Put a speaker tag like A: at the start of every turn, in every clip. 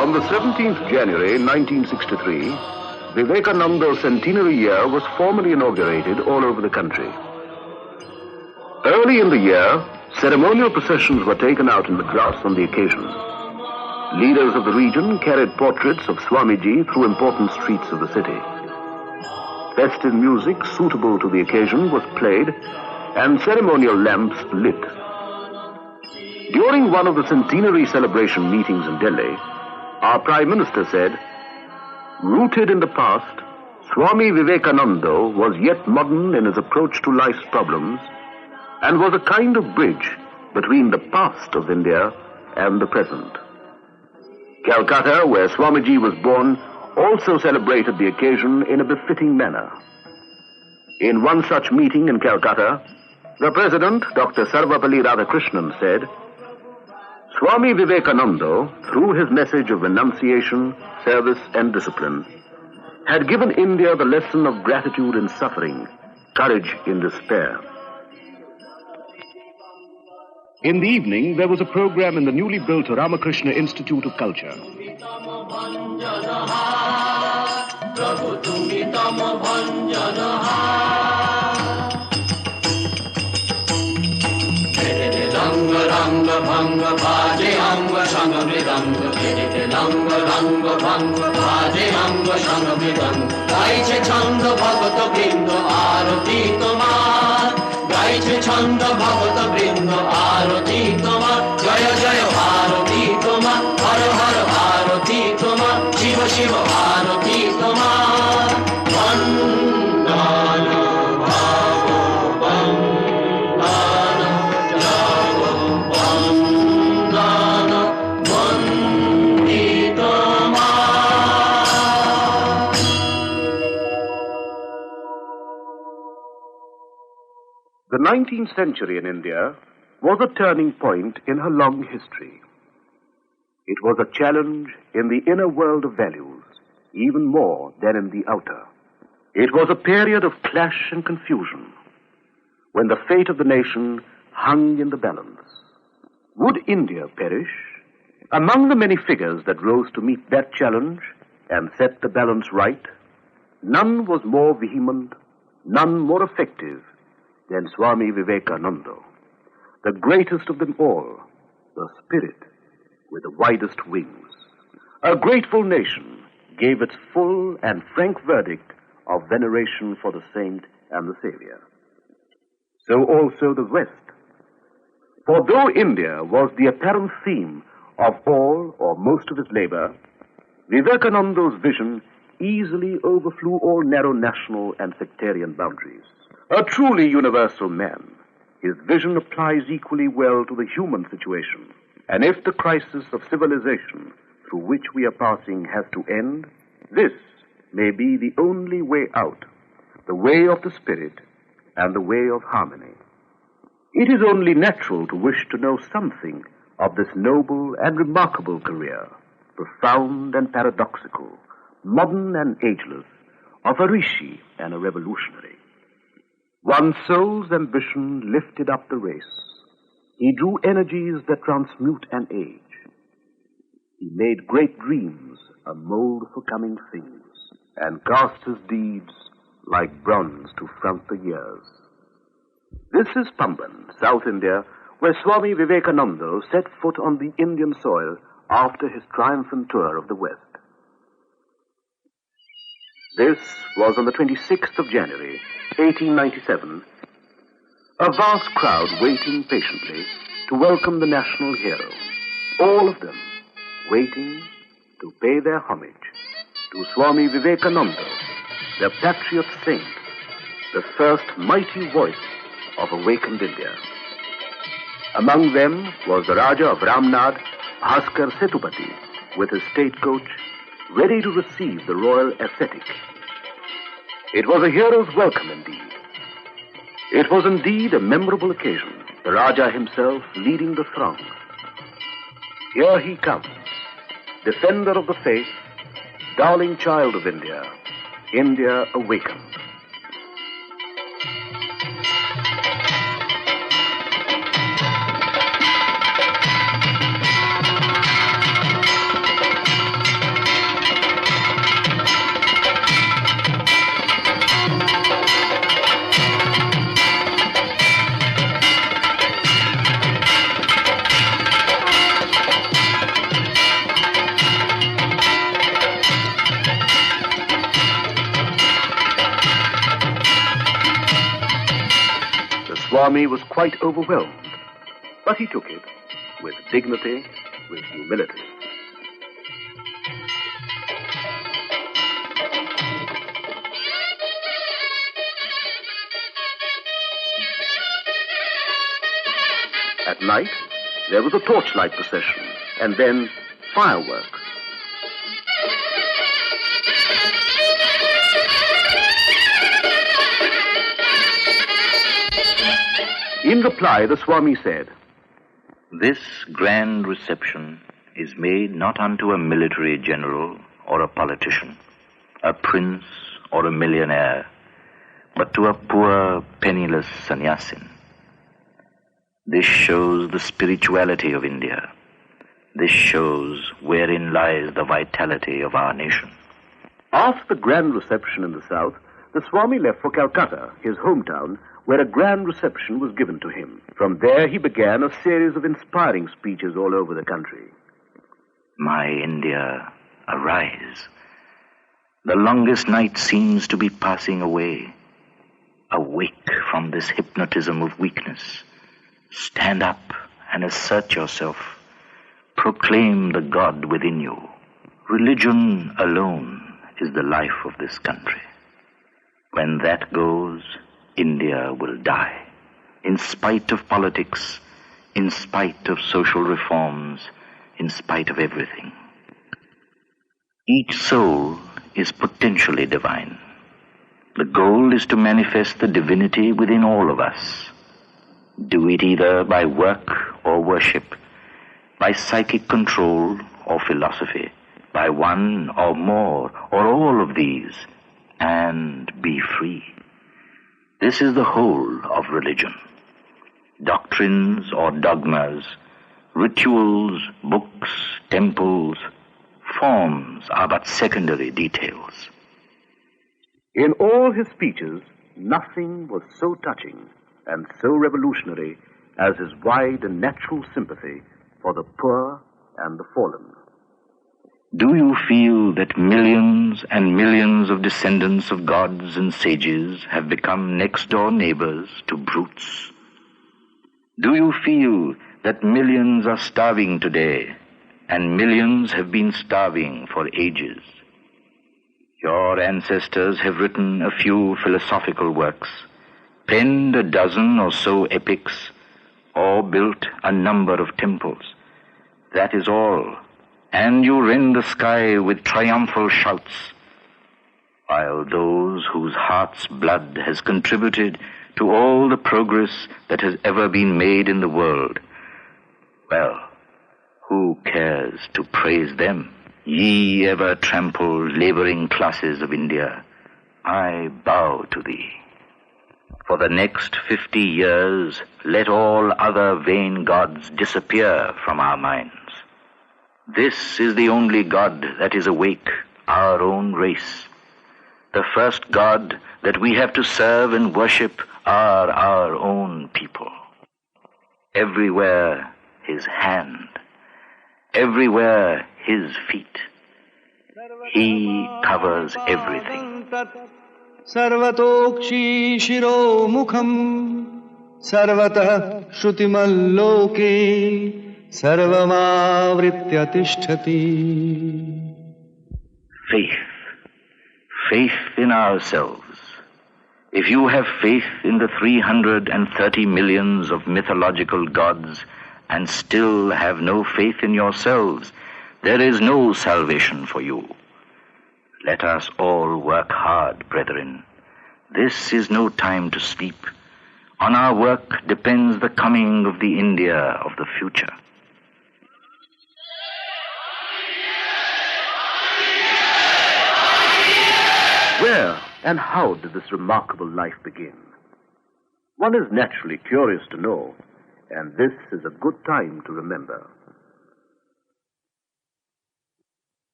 A: On the 17th January 1963, Vivekananda's centenary year was formally inaugurated all over the country. Early in the year, ceremonial processions were taken out in the grass on the occasion. Leaders of the region carried portraits of Swamiji through important streets of the city. Festive music suitable to the occasion was played and ceremonial lamps lit. During one of the centenary celebration meetings in Delhi, our Prime Minister said, "Rooted in the past, Swami Vivekananda was yet modern in his approach to life's problems and was a kind of bridge between the past of India and the present." Calcutta, where Swamiji was born, also celebrated the occasion in a befitting manner. In one such meeting in Calcutta, the President, Dr. Sarvapalli Radhakrishnan, said, "Swami Vivekananda, through his message of renunciation, service and discipline, had given India the lesson of gratitude in suffering, courage in despair." In the evening, there was a program in the newly built Ramakrishna Institute of Culture.
B: रंग भंग बाजे अंग संग मृदंग रंग रंग भंग बाजे अंग संग मृदंग गाइছে ছন্দ ভগত বৃন্দ আরতি তোমার গাইছে ছন্দ ভগত বৃন্দ আরতি তোমার জয় জয় আরতি তোমার হর হর আরতি তোমার শিব শিব আরতি তোমার বন্দনা
A: The 19th century in India was a turning point in her long history. It was a challenge in the inner world of values, even more than in the outer. It was a period of clash and confusion, when the fate of the nation hung in the balance. Would India perish? Among the many figures that rose to meet that challenge and set the balance right, none was more vehement, none more effective than Swami Vivekananda, the greatest of them all, the spirit with the widest wings. A grateful nation gave its full and frank verdict of veneration for the saint and the savior. So also the West. For though India was the apparent theme of all or most of his labor, Vivekananda's vision easily overflew all narrow national and sectarian boundaries. A truly universal man, his vision applies equally well to the human situation. And if the crisis of civilization through which we are passing has to end, this may be the only way out, the way of the spirit and the way of harmony. It is only natural to wish to know something of this noble and remarkable career, profound and paradoxical, modern and ageless, of a rishi and a revolutionary. One's soul's ambition lifted up the race. He drew energies that transmute an age. He made great dreams a mold for coming things, and cast his deeds like bronze to front the years. This is Pamban, South India, where Swami Vivekananda set foot on the Indian soil after his triumphant tour of the West. This was on the 26th of January, 1897, a vast crowd waiting patiently to welcome the national hero, all of them waiting to pay their homage to Swami Vivekananda, the patriot saint, the first mighty voice of awakened India. Among them was the Raja of Ramnad, Bhaskar Setupati, with his stagecoach, ready to receive the royal ascetic. It was a hero's welcome indeed. It was indeed a memorable occasion, the Raja himself leading the throng. Here he comes, defender of the faith, darling child of India, India awakened. Swami was quite overwhelmed, but he took it with dignity, with humility. At night, there was a torchlight procession, and then fireworks. In reply, the Swami said,
C: "This grand reception is made not unto a military general or a politician, a prince or a millionaire, but to a poor, penniless sannyasin. This shows the spirituality of India. This shows wherein lies the vitality of our nation."
A: After the grand reception in the south, the Swami left for Calcutta, his hometown, where a grand reception was given to him. From there he began a series of inspiring speeches all over the country.
C: My India, arise. The longest night seems to be passing away. Awake from this hypnotism of weakness. Stand up and assert yourself. Proclaim the God within you. Religion alone is the life of this country. When that goes, India will die. In spite of politics, in spite of social reforms, in spite of everything. Each soul is potentially divine. The goal is to manifest the divinity within all of us. Do it either by work or worship, by psychic control or philosophy, by one or more or all of these, and be free. This is the whole of religion. Doctrines or dogmas, rituals, books, temples, forms are but secondary details.
A: In all his speeches, nothing was so touching and so revolutionary as his wide and natural sympathy for the poor and the fallen.
C: Do you feel that millions and millions of descendants of gods and sages have become next-door neighbors to brutes? Do you feel that millions are starving today and millions have been starving for ages? Your ancestors have written a few philosophical works, penned a dozen or so epics, or built a number of temples. That is all. And you rend the sky with triumphal shouts, while those whose heart's blood has contributed to all the progress that has ever been made in the world, well, who cares to praise them? Ye ever trampled laboring classes of India, I bow to thee. For the next 50 years, let all other vain gods disappear from our minds. This is the only God that is awake, our own race. The first God that we have to serve and worship are our own people. Everywhere his hand, everywhere his feet. He covers everything.
D: Sarvatokshi shiro mukham sarvatah shrutimaloke sarvamavritya tishtati.
C: Faith in ourselves. If you have faith in the 330 millions of mythological gods and still have no faith in yourselves, there is no salvation for you. Let us all work hard, brethren. This is no time to sleep. On our work depends the coming of the India of the future.
A: Where and how did this remarkable life begin? One is naturally curious to know, and this is a good time to remember.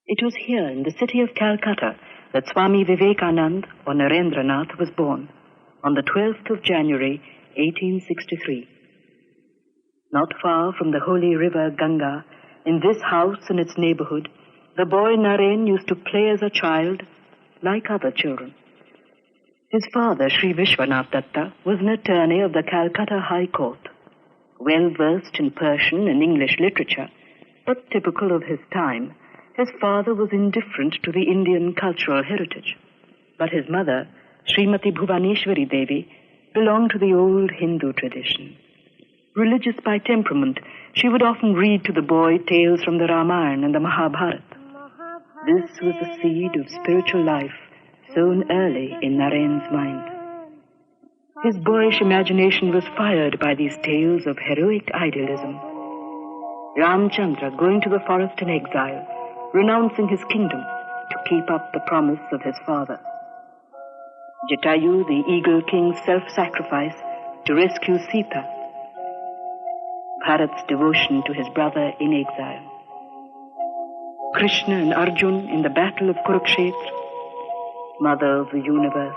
E: It was here in the city of Calcutta that Swami Vivekananda or Narendranath was born on the 12th of January, 1863. Not far from the holy river Ganga, in this house and its neighborhood, the boy Naren used to play as a child like other children. His father, Sri Vishwanath Datta, was an attorney of the Calcutta High Court, well versed in Persian and English literature, but typical of his time. His father was indifferent to the Indian cultural heritage, but his mother, Srimati Bhuvaneshwari Devi, belonged to the old Hindu tradition. Religious by temperament, she would often read to the boy tales from the Ramayana and the Mahabharata. This was the seed of spiritual life sown early in Naren's mind. His boyish imagination was fired by these tales of heroic idealism. Ramchandra going to the forest in exile, renouncing his kingdom to keep up the promise of his father. Jatayu, the eagle king's self-sacrifice to rescue Sita. Bharat's devotion to his brother in exile. Krishna and Arjun in the battle of Kurukshetra. Mother of the universe,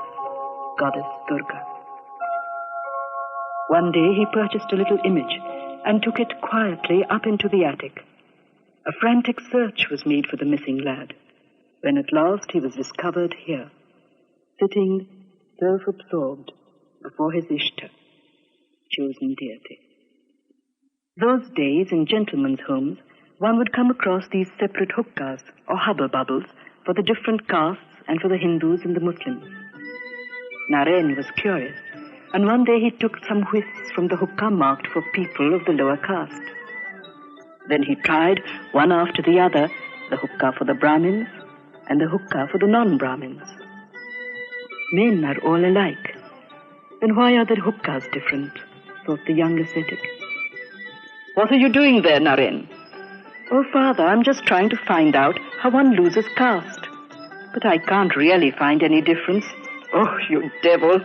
E: Goddess Durga. One day he purchased a little image and took it quietly up into the attic. A frantic search was made for the missing lad, when at last he was discovered here, sitting self-absorbed before his Ishta, chosen deity. Those days in gentlemen's homes, one would come across these separate huqqas or hubble bubbles for the different castes and for the Hindus and the Muslims. Naren was curious, and one day he took some whiffs from the huqqah marked for people of the lower caste. Then he tried, one after the other, the huqqah for the Brahmins and the huqqah for the non-Brahmins. Men are all alike. Then why are the huqqahs different? Thought the young ascetic. What are you doing there, Naren? Oh, Father, I'm just trying to find out how one loses caste. But I can't really find any difference. Oh, you devil.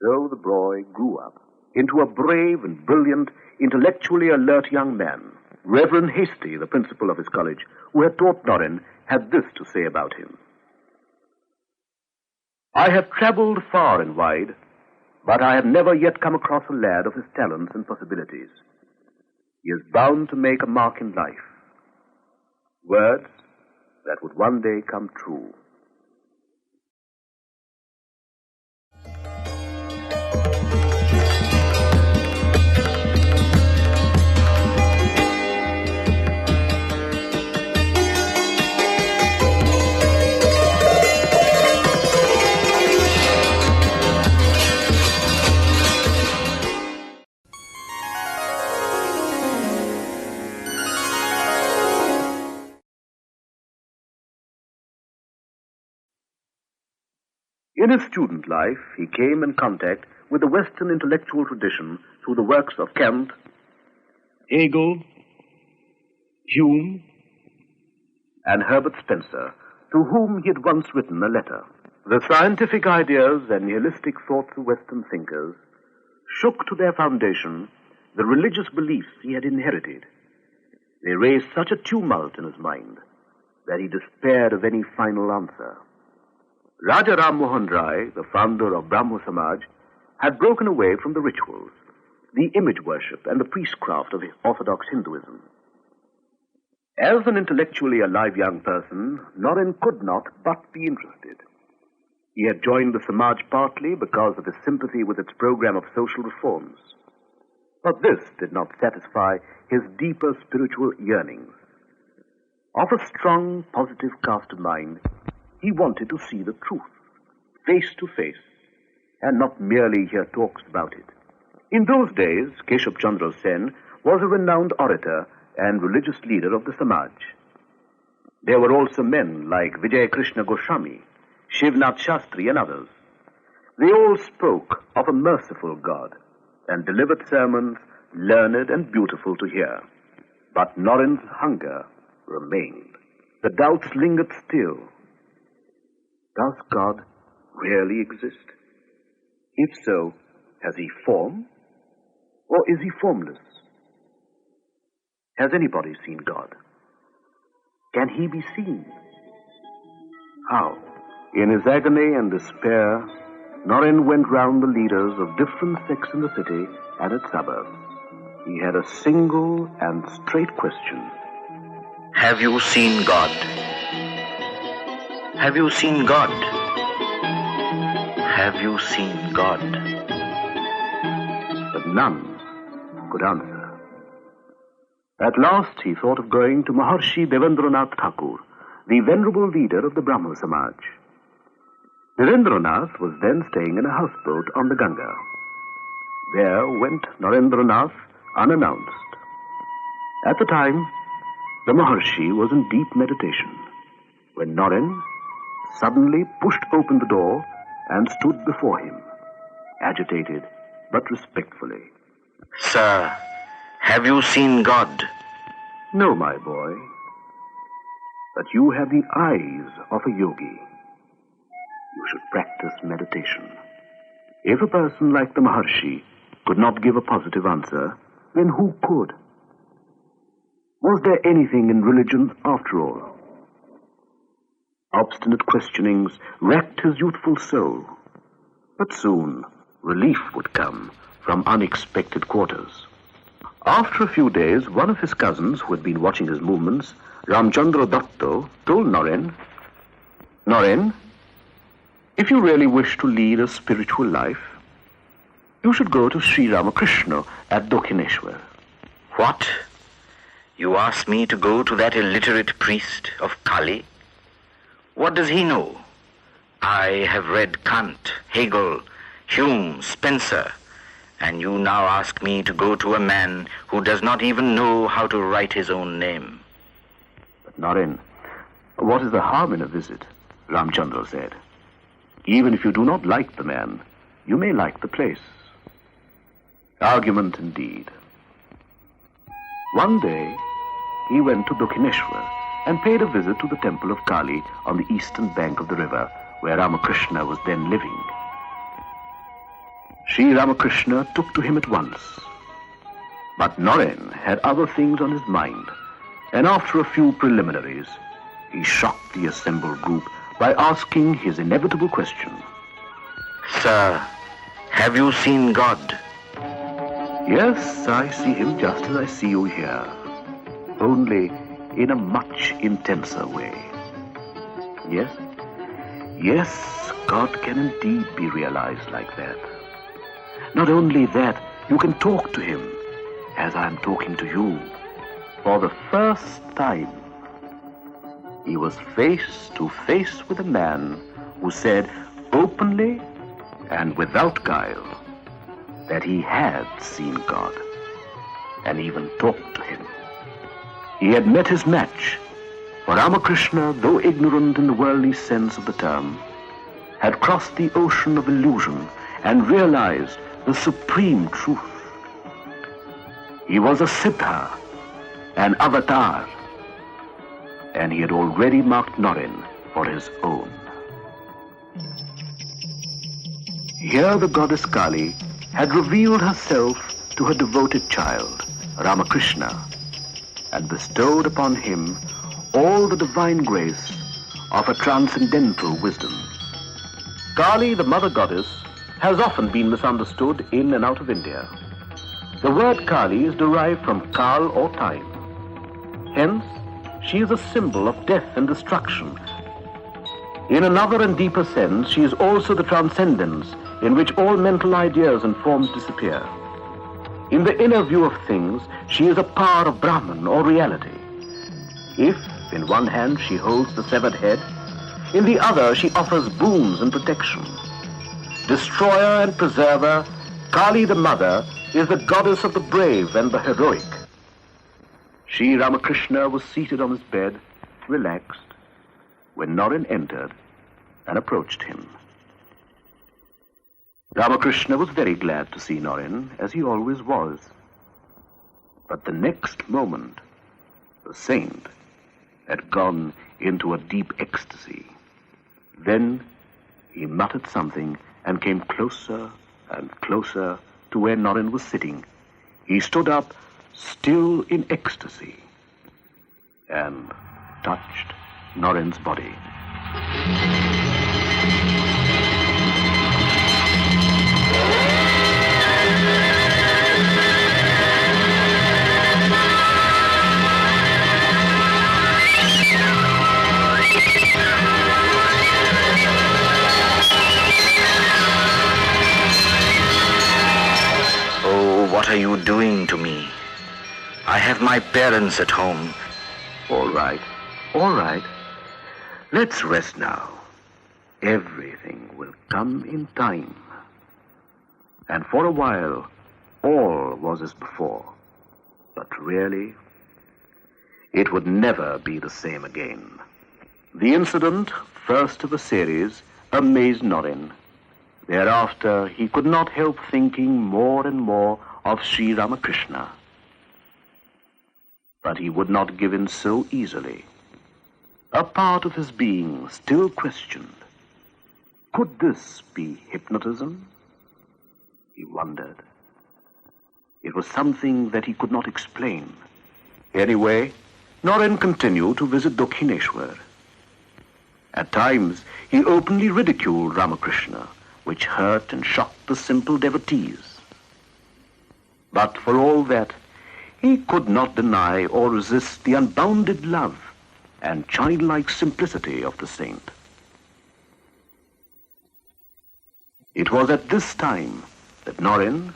A: So the boy grew up into a brave and brilliant, intellectually alert young man. Reverend Hasty, the principal of his college, who had taught Naren, had this to say about him. I have traveled far and wide, but I have never yet come across a lad of his talents and possibilities. He is bound to make a mark in life. Words that would one day come true. In his student life, he came in contact with the Western intellectual tradition through the works of Kant, Hegel, Hume, and Herbert Spencer, to whom he had once written a letter. The scientific ideas and nihilistic thoughts of Western thinkers shook to their foundation the religious beliefs he had inherited. They raised such a tumult in his mind that he despaired of any final answer. Raja Ram Mohan Rai, the founder of Brahmo Samaj, had broken away from the rituals, the image worship, and the priestcraft of Orthodox Hinduism. As an intellectually alive young person, Naren could not but be interested. He had joined the Samaj partly because of his sympathy with its program of social reforms. But this did not satisfy his deeper spiritual yearnings. Of a strong, positive cast of mind, He wanted to see the truth, face to face, and not merely hear talks about it. In those days, Keshab Chandra Sen was a renowned orator and religious leader of the Samaj. There were also men like Vijay Krishna Goswami, Shivnath Shastri, and others. They all spoke of a merciful God and delivered sermons learned and beautiful to hear. But Naren's hunger remained. The doubts lingered still. Does God really exist? If so, has he form, or is he formless? Has anybody seen God? Can he be seen? How? In his agony and despair, Naren went round the leaders of different sects in the city and its suburbs. He had a single and straight question.
C: Have you seen God? Have you seen God? Have you seen God?
A: But none could answer. At last he thought of going to Maharshi Devendranath Thakur, the venerable leader of the Brahmo Samaj. Devendranath was then staying in a houseboat on the Ganga. There went Narendranath unannounced. At the time, the Maharshi was in deep meditation when Naren suddenly pushed open the door and stood before him, agitated but respectfully.
C: Sir, have you seen God?
A: No, my boy, but you have the eyes of a yogi. You should practice meditation. If a person like the Maharshi could not give a positive answer, then who could? Was there anything in religion after all? Obstinate questionings racked his youthful soul, but soon relief would come from unexpected quarters. After a few days, one of his cousins, who had been watching his movements, Ramchandra Datto, told Naren, Naren, if you really wish to lead a spiritual life, you should go to Sri Ramakrishna at Dakshineshwar.
C: What? You ask me to go to that illiterate priest of Kali? What does he know? I have read Kant, Hegel, Hume, Spencer, and you now ask me to go to a man who does not even know how to write his own name.
A: But Naren, what is the harm in a visit? Ramchandra said. Even if you do not like the man, you may like the place. Argument indeed. One day, he went to Dakshineshwar and paid a visit to the temple of Kali on the eastern bank of the river, where Ramakrishna was then living. Sri Ramakrishna took to him at once. But Naren had other things on his mind, and after a few preliminaries, he shocked the assembled group by asking his inevitable question.
C: Sir, have you seen God?
A: Yes, I see him just as I see you here, only in a much intenser way. Yes, God can indeed be realized like that. Not only that, you can talk to him as I am talking to you. For the first time, he was face to face with a man who said openly and without guile that he had seen God and even talked to him. He had met his match, for Ramakrishna, though ignorant in the worldly sense of the term, had crossed the ocean of illusion and realized the supreme truth. He was a Siddha, an avatar, and he had already marked Naren for his own. Here the goddess Kali had revealed herself to her devoted child, Ramakrishna, and bestowed upon him all the divine grace of a transcendental wisdom. Kali, the mother goddess, has often been misunderstood in and out of India. The word Kali is derived from Kal or time. Hence, she is a symbol of death and destruction. In another and deeper sense, she is also the transcendence in which all mental ideas and forms disappear. In the inner view of things, she is a power of Brahman or reality. If, in one hand, she holds the severed head, In the other, she offers boons and protection. Destroyer and preserver, Kali the mother is the goddess of the brave and the heroic. Sri Ramakrishna was seated on his bed, relaxed, when Naren entered and approached him. Ramakrishna was very glad to see Naren, as he always was. But the next moment, the saint had gone into a deep ecstasy. Then he muttered something and came closer and closer to where Naren was sitting. He stood up, still in ecstasy, and touched Naren's body.
C: What are you doing to me? I have my parents at home.
A: All right, all right. Let's rest now. Everything will come in time. And for a while, all was as before. But really, it would never be the same again. The incident, first of a series, amazed Naren. Thereafter, he could not help thinking more and more of Sri Ramakrishna. But he would not give in so easily. A part of his being still questioned, could this be hypnotism? He wondered. It was something that he could not explain. Anyway, Naren continued to visit Dakshineshwar. At times, he openly ridiculed Ramakrishna, which hurt and shocked the simple devotees. But for all that, he could not deny or resist the unbounded love and childlike simplicity of the saint. It was at this time that Naren,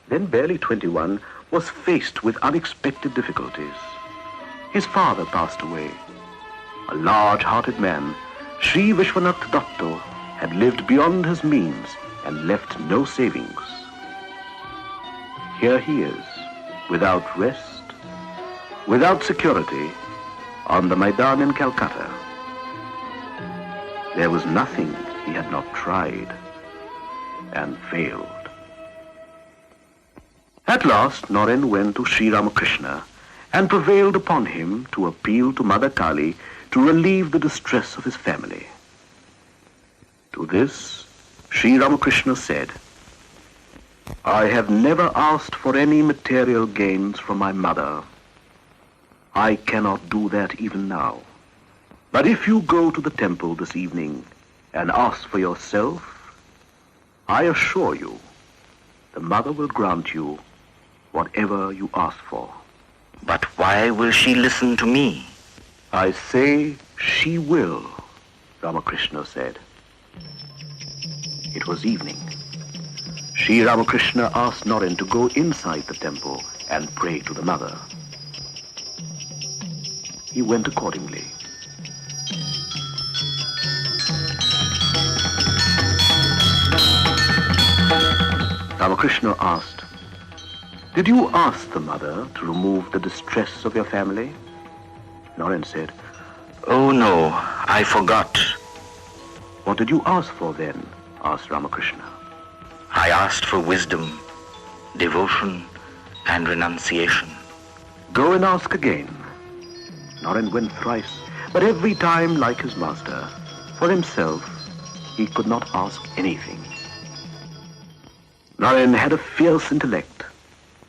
A: then barely 21, was faced with unexpected difficulties. His father passed away. A large-hearted man, Sri Vishwanath Datta, had lived beyond his means and left no savings. Here he is, without rest, without security, on the Maidan in Calcutta. There was nothing he had not tried and failed. At last, Naren went to Sri Ramakrishna and prevailed upon him to appeal to Mother Kali to relieve the distress of his family. To this, Sri Ramakrishna said, I have never asked for any material gains from my mother. I cannot do that even now. But if you go to the temple this evening and ask for yourself, I assure you, the mother will grant you whatever you ask for.
C: But why will she listen to me?
A: I say she will, Ramakrishna said. It was evening. Sri Ramakrishna asked Naren to go inside the temple and pray to the mother. He went accordingly. Ramakrishna asked, did you ask the mother to remove the distress of your family? Naren said,
C: Oh no, I forgot.
A: What did you ask for then? Asked Ramakrishna.
C: I asked for wisdom, devotion, and renunciation.
A: Go and ask again. Naren went thrice, but every time, like his master, for himself, he could not ask anything. Naren had a fierce intellect.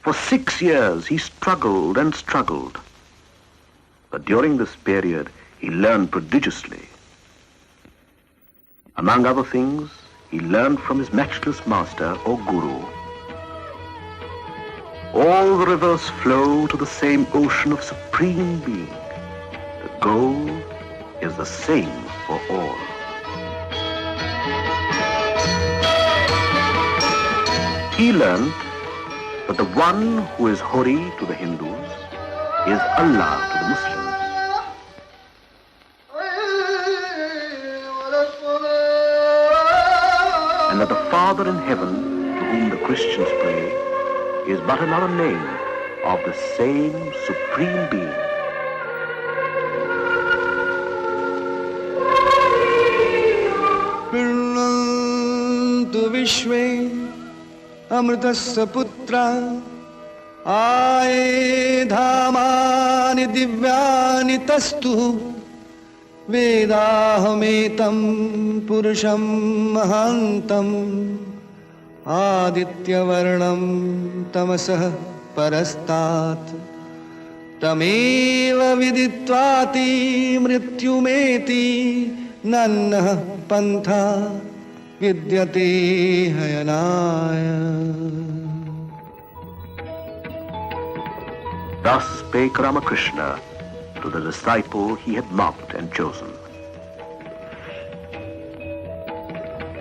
A: For 6 years, he struggled and struggled. But during this period, he learned prodigiously. Among other things, he learned from his matchless master or guru. All the rivers flow to the same ocean of supreme being. The goal is the same for all. He learned that the one who is Hori to the Hindus is Allah to the Muslims. Father in heaven, to whom the Christians pray, is but another name of the same supreme being.
D: पिण्वन्तु विश्वे अमृतस्य पुत्रा आये धामानि दिव्यानि तस्तु वेदाहमेतं पुरुषं महान्तम् आदित्यवर्णं तमसः परस्तात् तमेव विदित्वाति मृत्युमेति नन्नः पन्था विद्यते हयनाय.
A: Thus spake Ramakrishna to the disciple he had marked and chosen.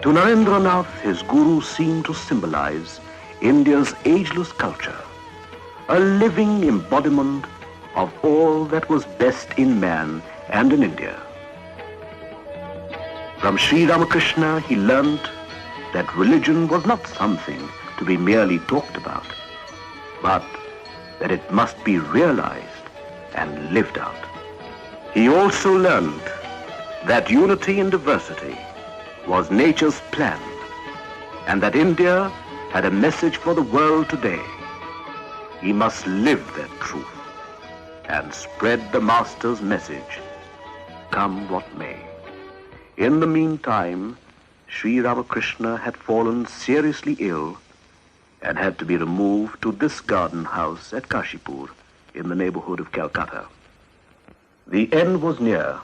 A: To Narendranath, his guru seemed to symbolize India's ageless culture, a living embodiment of all that was best in man and in India. From Sri Ramakrishna, he learnt that religion was not something to be merely talked about, but that it must be realized and lived out. He also learned that unity in diversity was nature's plan, and that India had a message for the world today. He must live that truth and spread the Master's message, come what may. In the meantime, Sri Ramakrishna had fallen seriously ill and had to be removed to this garden house at Kashipur in the neighborhood of Calcutta. The end was near.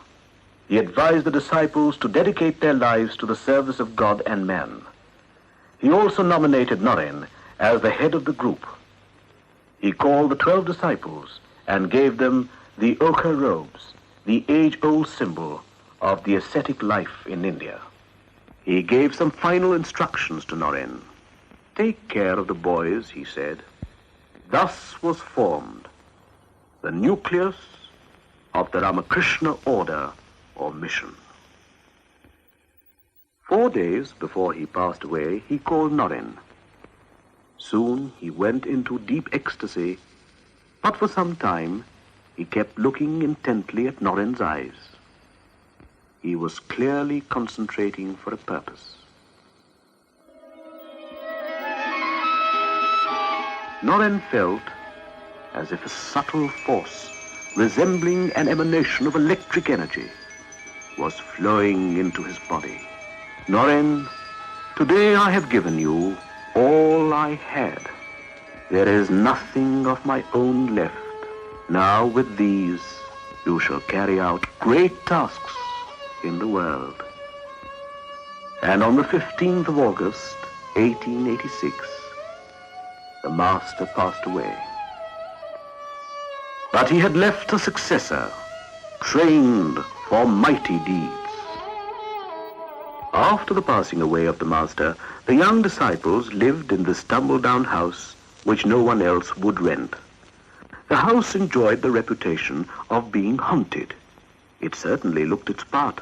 A: He advised the disciples to dedicate their lives to the service of God and man. He also nominated Naren as the head of the group. He called the 12 disciples and gave them the ochre robes, the age-old symbol of the ascetic life in India. He gave some final instructions to Naren. Take care of the boys, he said. Thus was formed the nucleus of the Ramakrishna order or mission. 4 days before he passed away, he called Naren. Soon he went into deep ecstasy, but for some time he kept looking intently at Naren's eyes. He was clearly concentrating for a purpose. Naren felt as if a subtle force resembling an emanation of electric energy was flowing into his body. Naren, today I have given you all I had. There is nothing of my own left. Now with these you shall carry out great tasks in the world. And on the 15th of August, 1886, the Master passed away. But he had left a successor, trained for mighty deeds. After the passing away of the Master, the young disciples lived in this tumble-down house which no one else would rent. The house enjoyed the reputation of being haunted. It certainly looked its part.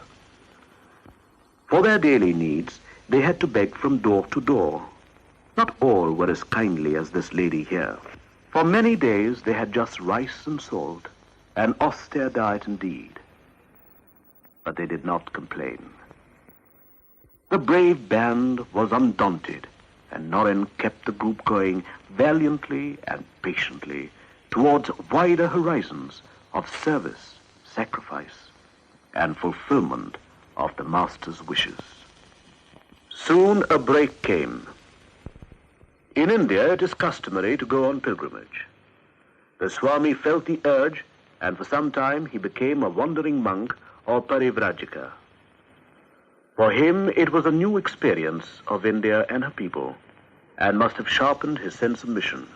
A: For their daily needs, they had to beg from door to door. Not all were as kindly as this lady here. For many days they had just rice and salt, an austere diet indeed. But they did not complain. The brave band was undaunted, and Naren kept the group going valiantly and patiently towards wider horizons of service, sacrifice, and fulfillment of the Master's wishes. Soon a break came. In India, it is customary to go on pilgrimage. The Swami felt the urge, and for some time he became a wandering monk or parivrajika. For him, it was a new experience of India and her people, and must have sharpened his sense of mission.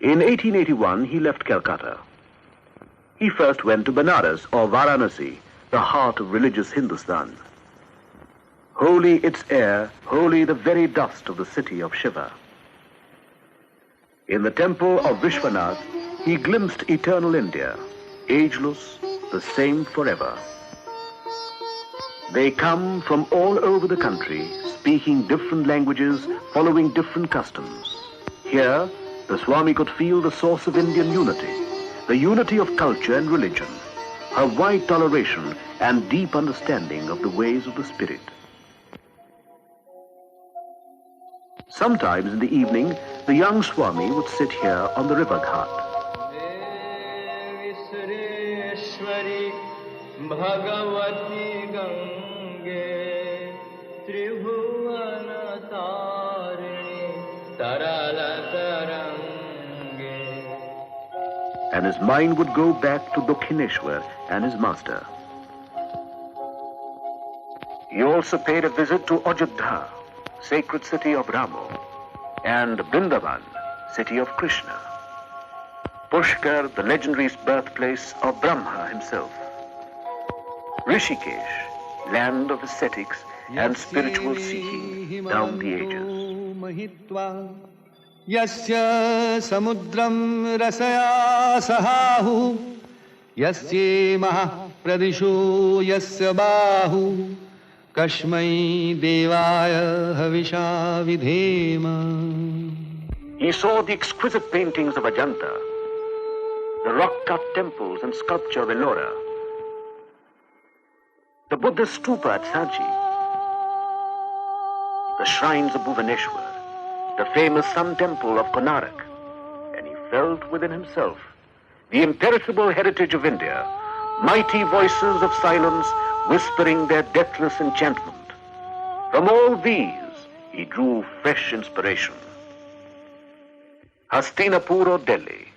A: In 1881, he left Calcutta. He first went to Benares or Varanasi, the heart of religious Hindustan. Holy its air, holy the very dust of the city of Shiva. In the temple of Vishwanath, he glimpsed eternal India, ageless, the same forever. They come from all over the country, speaking different languages, following different customs. Here, the Swami could feel the source of Indian unity, the unity of culture and religion, her wide toleration and deep understanding of the ways of the spirit. Sometimes in the evening, the young Swami would sit here on the river ghat. And his mind would go back to Dakshineshwar and his master. He also paid a visit to Ajodhya, sacred city of Rama, and Vrindavan, city of Krishna. Pushkar, the legendary birthplace of Brahma himself. Rishikesh, land of ascetics and spiritual seeking down the ages.
D: Yasya samudram rasaya sahahu, yasya mahapradisho yasya bahu, kashmai devaya havisha vidhema.
A: He saw the exquisite paintings of Ajanta, the rock-cut temples and sculpture of Ellora, the Buddhist stupa at Sanchi, the shrines of Bhuvaneshwar, the famous Sun Temple of Konark, and he felt within himself the imperishable heritage of India, mighty voices of silence whispering their deathless enchantment. From all these, he drew fresh inspiration. Hastinapur or Delhi,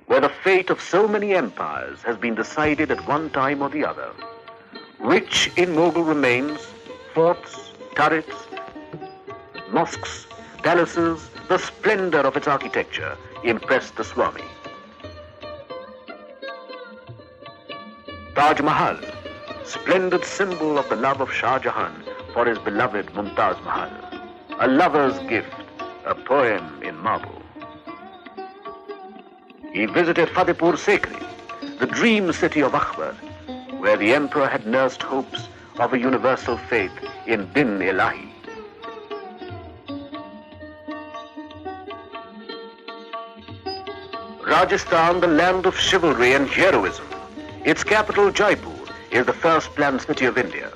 A: where the fate of so many empires has been decided at one time or the other, rich in Mughal remains, forts, turrets, mosques, palaces, the splendor of its architecture impressed the Swami. Taj Mahal, splendid symbol of the love of Shah Jahan for his beloved Mumtaz Mahal, a lover's gift, a poem in marble. He visited Fatehpur Sikri, the dream city of Akbar, where the emperor had nursed hopes of a universal faith in Din Ilahi. Rajasthan, the land of chivalry and heroism. Its capital, Jaipur, is the first planned city of India.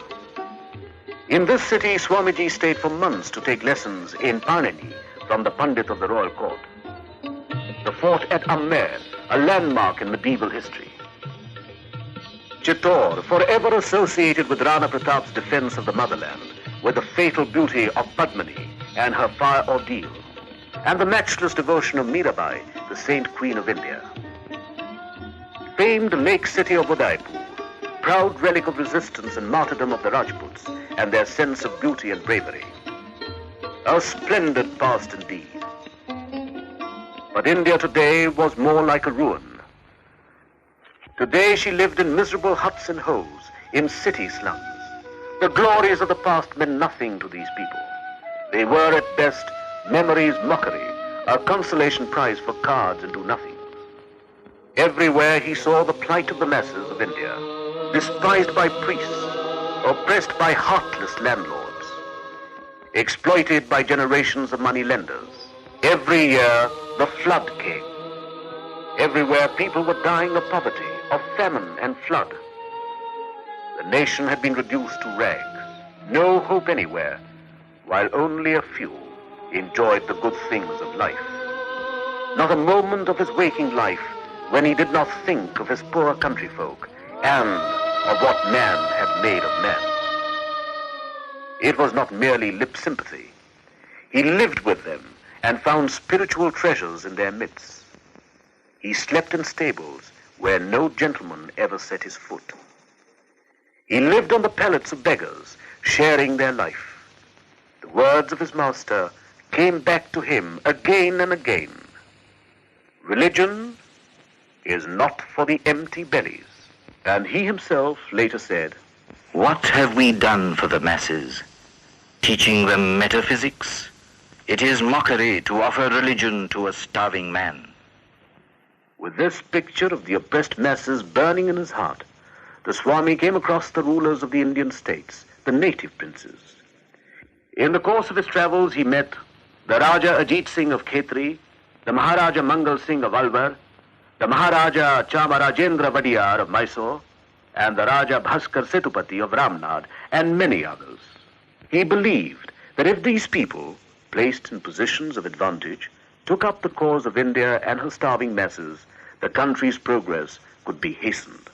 A: In this city, Swamiji stayed for months to take lessons in Panini from the Pandit of the royal court. The fort at Amer, a landmark in medieval history. Chittor, forever associated with Rana Pratap's defense of the motherland, with the fatal beauty of Padmini and her fire ordeal, and the matchless devotion of Mirabai, the Saint Queen of India. Famed lake city of Udaipur, proud relic of resistance and martyrdom of the Rajputs and their sense of beauty and bravery. A splendid past indeed. But India today was more like a ruin. Today she lived in miserable huts and holes, in city slums. The glories of the past meant nothing to these people. They were at best memory's mockery, a consolation prize for cards and do-nothings. Everywhere he saw the plight of the masses of India, despised by priests, oppressed by heartless landlords, exploited by generations of money-lenders. Every year, the flood came. Everywhere, people were dying of poverty, of famine and flood. The nation had been reduced to rags, no hope anywhere, while only a few enjoyed the good things of life. Not a moment of his waking life when he did not think of his poor countryfolk and of what man had made of man. It was not merely lip sympathy. He lived with them and found spiritual treasures in their midst. He slept in stables where no gentleman ever set his foot. He lived on the pallets of beggars, sharing their life. The words of his master came back to him again and again. Religion is not for the empty bellies. And he himself later said,
C: What have we done for the masses? Teaching them metaphysics? It is mockery to offer religion to a starving man.
A: With this picture of the oppressed masses burning in his heart, the Swami came across the rulers of the Indian states, the native princes. In the course of his travels, he met the Raja Ajit Singh of Khetri, the Maharaja Mangal Singh of Alwar, the Maharaja Chamarajendra Vadiyar of Mysore, and the Raja Bhaskar Setupati of Ramnad, and many others. He believed that if these people, placed in positions of advantage, took up the cause of India and her starving masses, the country's progress could be hastened.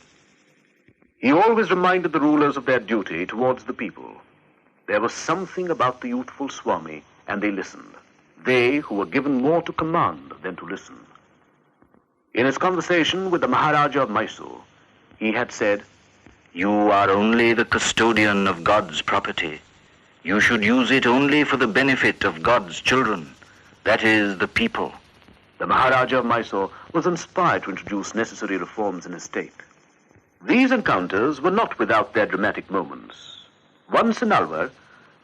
A: He always reminded the rulers of their duty towards the people. There was something about the youthful Swami, and they listened. They who were given more to command than to listen. In his conversation with the Maharaja of Mysore, he had said,
C: You are only the custodian of God's property. You should use it only for the benefit of God's children, that is, the people.
A: The Maharaja of Mysore was inspired to introduce necessary reforms in his state. These encounters were not without their dramatic moments. Once in Alwar,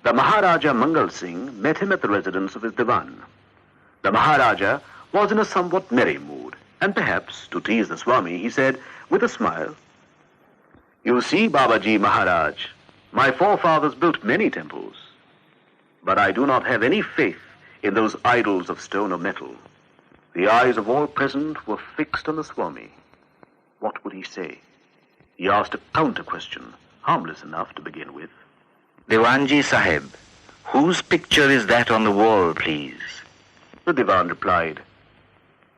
A: the Maharaja Mangal Singh met him at the residence of his Diwan. The Maharaja was in a somewhat merry mood, and perhaps, to tease the Swami, he said, with a smile, You see, Babaji Maharaj, my forefathers built many temples, but I do not have any faith in those idols of stone or metal. The eyes of all present were fixed on the Swami. What would he say? He asked a counter-question, harmless enough to begin with.
C: Diwanji Sahib, whose picture is that on the wall, please?
A: The Diwan replied,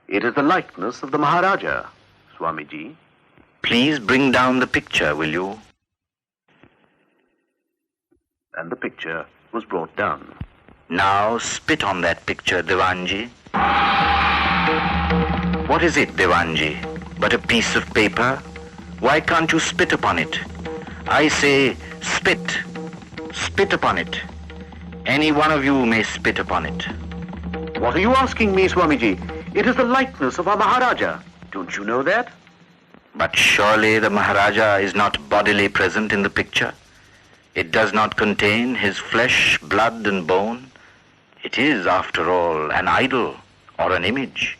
A: It is the likeness of the Maharaja, Swamiji.
C: Please bring down the picture, will you?
A: And the picture was brought down.
C: Now spit on that picture, Diwanji. What is it, Diwanji? But a piece of paper? Why can't you spit upon it? I say, spit. Spit upon it. Any one of you may spit upon it.
A: What are you asking me, Swamiji? It is the likeness of our Maharaja. Don't you know that?
C: But surely the Maharaja is not bodily present in the picture. It does not contain his flesh, blood, and bone. It is, after all, an idol or an image.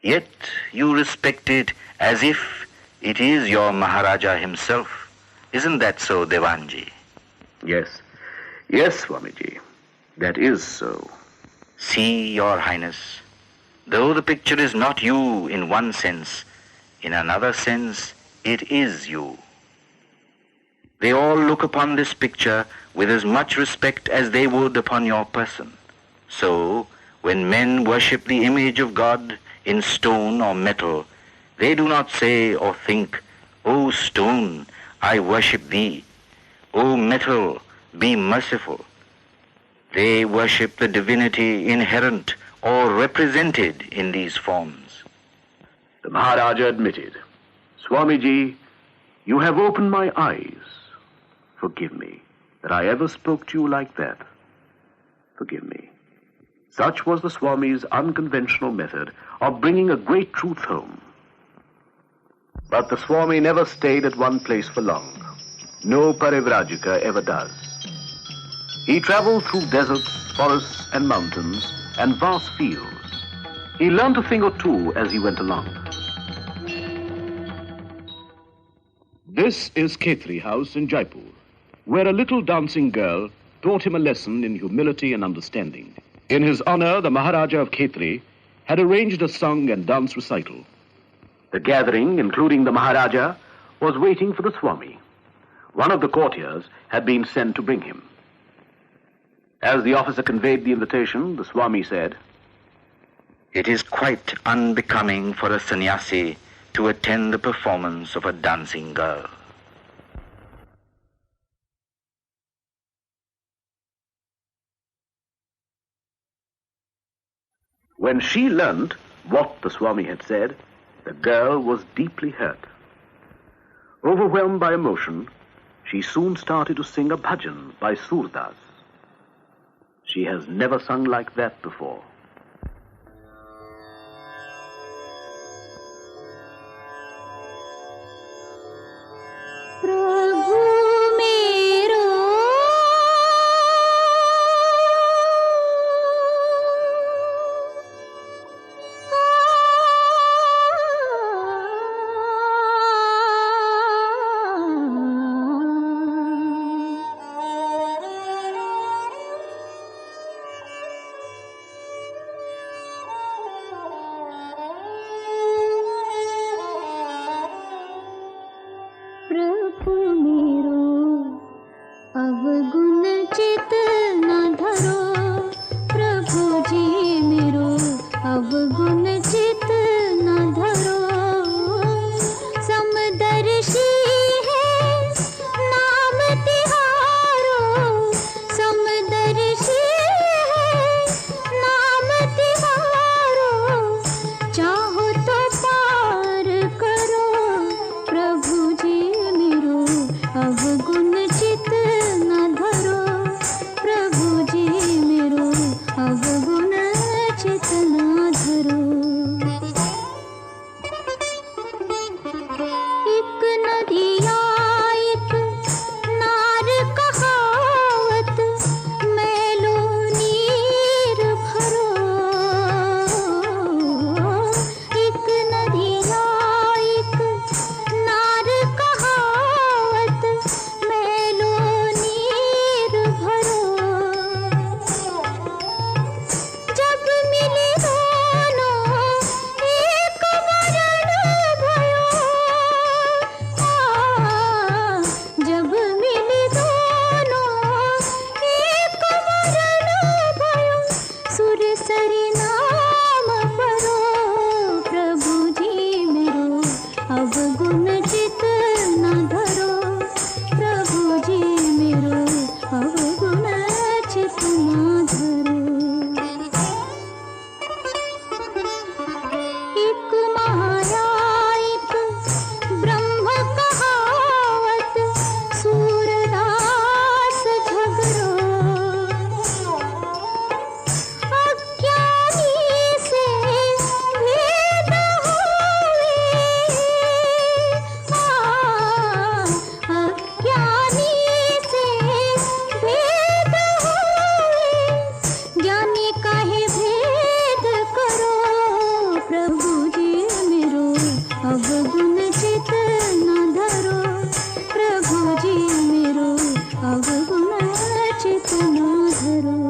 C: Yet you respect it as if it is your Maharaja himself. Isn't that so, Diwanji?
A: Yes. Yes, Swamiji. That is so.
C: See, Your Highness, though the picture is not you in one sense, in another sense, it is you. They all look upon this picture with as much respect as they would upon your person. So, when men worship the image of God in stone or metal, they do not say or think, O stone, I worship thee. O metal, be merciful. They worship the divinity inherent or represented in these forms.
A: The Maharaja admitted, Swamiji, you have opened my eyes. Forgive me that I ever spoke to you like that. Forgive me. Such was the Swami's unconventional method of bringing a great truth home. But the Swami never stayed at one place for long. No Parivrajika ever does. He traveled through deserts, forests, and mountains, and vast fields. He learned a thing or two as he went along. This is Khetri House in Jaipur, where a little dancing girl taught him a lesson in humility and understanding. In his honor, the Maharaja of Khetri had arranged a song and dance recital. The gathering, including the Maharaja, was waiting for the Swami. One of the courtiers had been sent to bring him. As the officer conveyed the invitation, the Swami said,
C: It is quite unbecoming for a sannyasi to attend the performance of a dancing girl.
A: When she learnt what the Swami had said, the girl was deeply hurt. Overwhelmed by emotion, she soon started to sing a bhajan by Surdas. She has never sung like that before.
F: सुरसरी नाम परो प्रभु जी मेरो अवगुण चित न धरो प्रभु जी मेरो अवगुण चित न धरो एक माया एक ब्रह्म कहावत सूरदास झगड़ो अज्ञानी से भेद हुए अज्ञानी से भेद हुए ज्ञानी काहे भेद करो प्रभु जी मेरो अवगुण चित न धरो प्रभु जी मेरो अवगुण चित न धरो.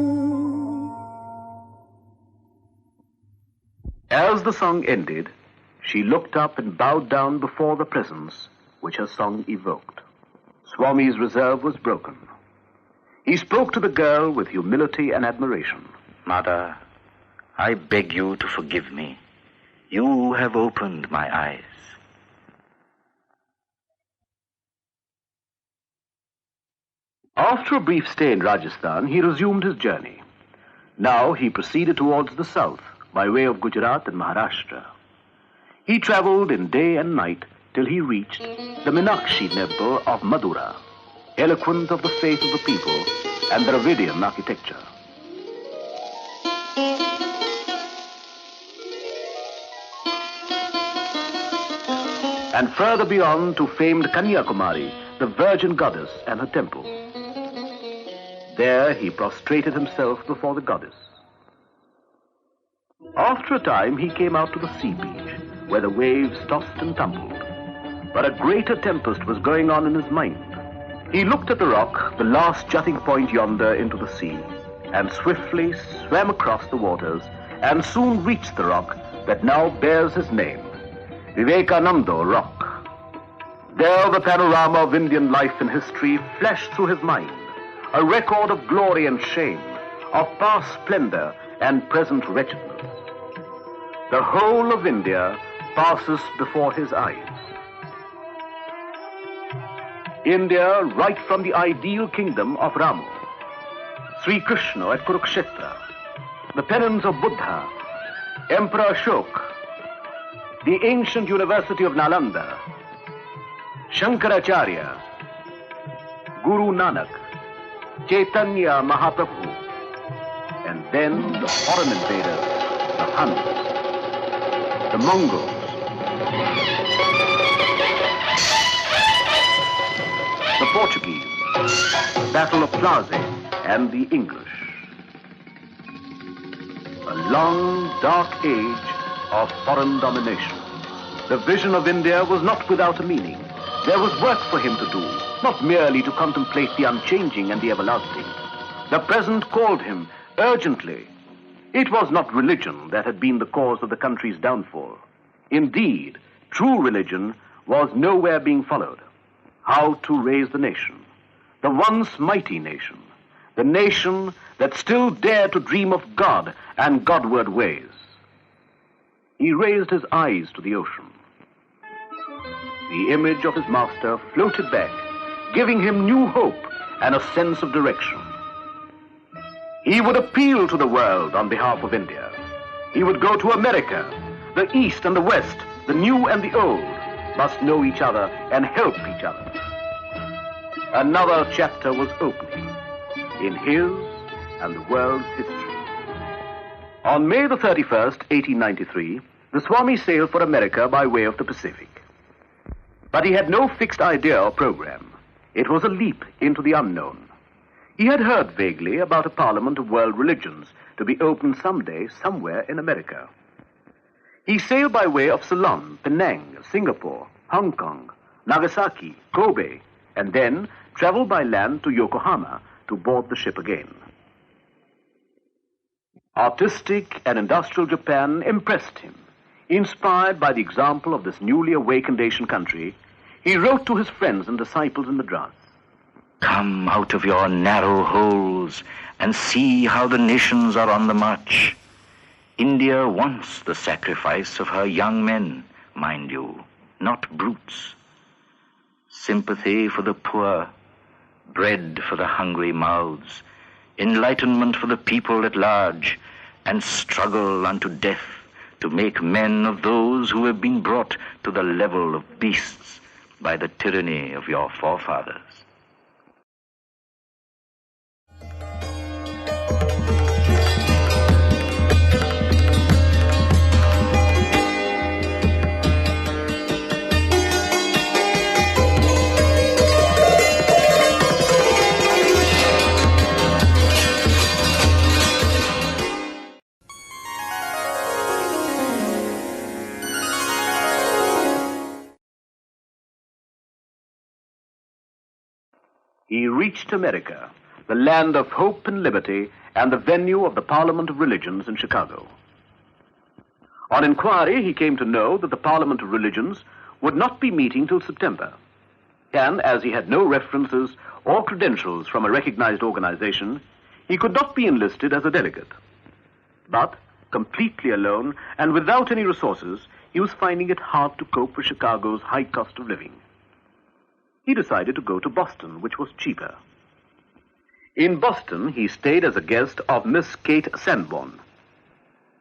A: As the song ended, she looked up and bowed down before the presence which her song evoked. Swami's reserve was broken. He spoke to the girl with humility and admiration.
C: Mother, I beg you to forgive me. You have opened my eyes.
A: After a brief stay in Rajasthan, he resumed his journey. Now he proceeded towards the south by way of Gujarat and Maharashtra. He traveled in day and night till he reached the Meenakshi temple of Madura, eloquent of the faith of the people and Dravidian architecture. And further beyond to famed Kanyakumari, the Virgin Goddess and her temple. There he prostrated himself before the goddess. After a time he came out to the sea beach, where the waves tossed and tumbled. But a greater tempest was going on in his mind. He looked at the rock, the last jutting point yonder into the sea, and swiftly swam across the waters, and soon reached the rock that now bears his name, Vivekananda Rock. There the panorama of Indian life and history flashed through his mind, a record of glory and shame, of past splendor and present wretchedness. The whole of India passes before his eyes. India right from the ideal kingdom of Rama, Sri Krishna at Kurukshetra, the penance of Buddha, Emperor Ashoka, the ancient University of Nalanda, Shankaracharya, Guru Nanak, Chaitanya Mahaprabhu, and then the foreign invaders, the Huns, the Mongols, the Portuguese, the Battle of Plaze, and the English. A long, dark age of foreign domination. The vision of India was not without a meaning. There was work for him to do, not merely to contemplate the unchanging and the everlasting. The present called him urgently. It was not religion that had been the cause of the country's downfall. Indeed, true religion was nowhere being followed. How to raise the nation, the once mighty nation, the nation that still dared to dream of God and Godward ways. He raised his eyes to the ocean. The image of his master floated back, giving him new hope and a sense of direction. He would appeal to the world on behalf of India. He would go to America. The East and the West, the new and the old, must know each other and help each other. Another chapter was opening in his and the world's history. On May the 31st, 1893, the Swami sailed for America by way of the Pacific. But he had no fixed idea or program. It was a leap into the unknown. He had heard vaguely about a parliament of world religions to be opened someday somewhere in America. He sailed by way of Ceylon, Penang, Singapore, Hong Kong, Nagasaki, Kobe, and then traveled by land to Yokohama to board the ship again. Artistic and industrial Japan impressed him. Inspired by the example of this newly awakened Asian country, he wrote to his friends and disciples in Madras.
C: Come out of your narrow holes and see how the nations are on the march. India wants the sacrifice of her young men, mind you, not brutes. Sympathy for the poor, bread for the hungry mouths, enlightenment for the people at large, and struggle unto death to make men of those who have been brought to the level of beasts by the tyranny of your forefathers.
A: He reached America, the land of hope and liberty, and the venue of the Parliament of Religions in Chicago. On inquiry, he came to know that the Parliament of Religions would not be meeting till September, and as he had no references or credentials from a recognized organization, he could not be enlisted as a delegate. But, completely alone and without any resources, he was finding it hard to cope with Chicago's high cost of living. He decided to go to Boston, which was cheaper. In Boston, he stayed as a guest of Miss Kate Sanborn,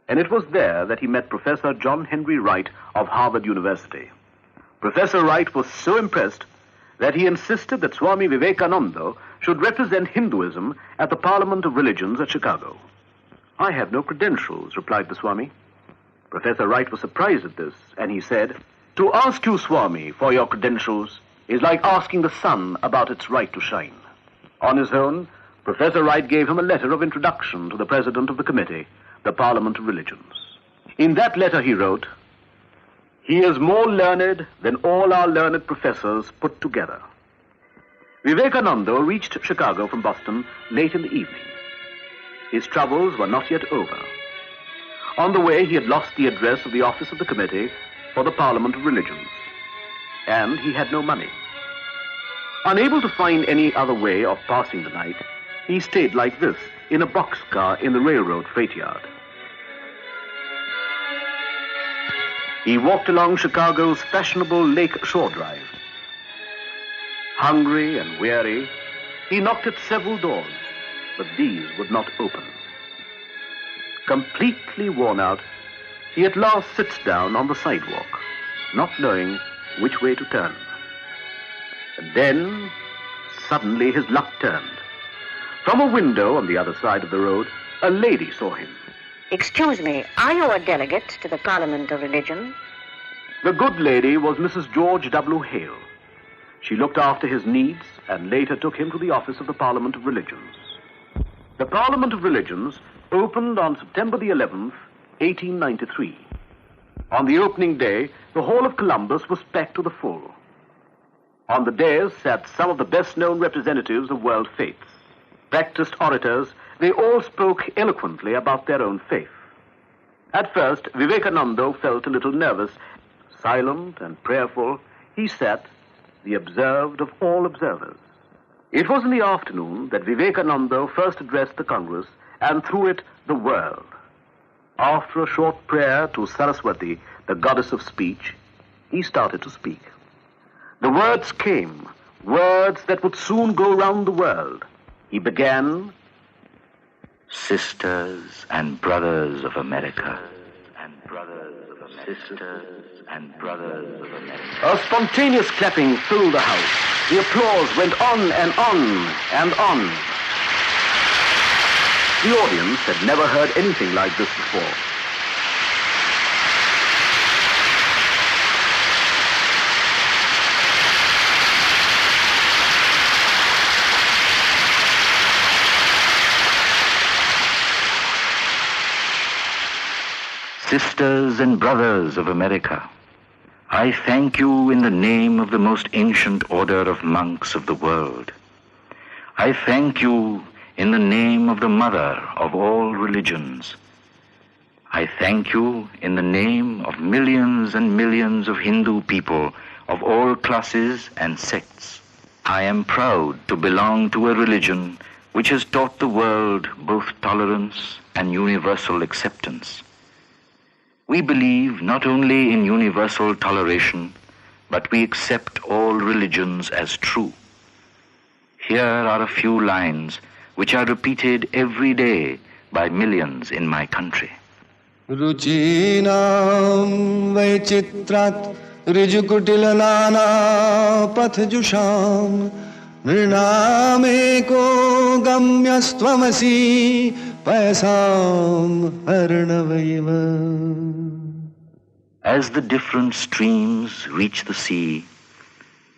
A: and it was there that he met Professor John Henry Wright of Harvard University. Professor Wright was so impressed that he insisted that Swami Vivekananda should represent Hinduism at the Parliament of Religions at Chicago. "I have no credentials," replied the Swami. Professor Wright was surprised at this, and he said, "To ask you, Swami, for your credentials is like asking the sun about its right to shine." On his own, Professor Wright gave him a letter of introduction to the president of the committee, the Parliament of Religions. In that letter he wrote, "He is more learned than all our learned professors put together." Vivekananda reached Chicago from Boston late in the evening. His troubles were not yet over. On the way, he had lost the address of the office of the committee for the Parliament of Religions, and he had no money. Unable to find any other way of passing the night, he stayed like this, in a boxcar in the railroad freight yard. He walked along Chicago's fashionable Lake Shore Drive. Hungry and weary, he knocked at several doors, but these would not open. Completely worn out, he at last sits down on the sidewalk, not knowing which way to turn. And then, suddenly his luck turned. From a window on the other side of the road, a lady saw him.
G: "Excuse me, are you a delegate to the Parliament of Religion?"
A: The good lady was Mrs. George W. Hale. She looked after his needs and later took him to the office of the Parliament of Religions. The Parliament of Religions opened on September the 11th, 1893. On the opening day, the Hall of Columbus was packed to the full. On the dais sat some of the best-known representatives of world faiths. Practiced orators, they all spoke eloquently about their own faith. At first, Vivekananda felt a little nervous. Silent and prayerful, he sat, the observed of all observers. It was in the afternoon that Vivekananda first addressed the Congress, and through it, the world. After a short prayer to Saraswati, the goddess of speech, he started to speak. The words came, words that would soon go round the world. He began,
C: "Sisters and brothers of America, sisters and brothers of America."
A: A spontaneous clapping filled the house. The applause went on and on and on. The audience had never heard anything like this before.
C: Sisters and brothers of America, I thank you in the name of the most ancient order of monks of the world. I thank you in the name of the mother of all religions. I thank you in the name of millions and millions of Hindu people of all classes and sects. I am proud to belong to a religion which has taught the world both tolerance and universal acceptance. We believe not only in universal toleration, but we accept all religions as true. Here are a few lines which are repeated every day by millions in my country.
D: Ruchinam Vaichitrat Rijukutilana Pathjusham Nrinameko Gamyastvamasi Payasam Arnavaiva.
C: As the different streams reach the sea,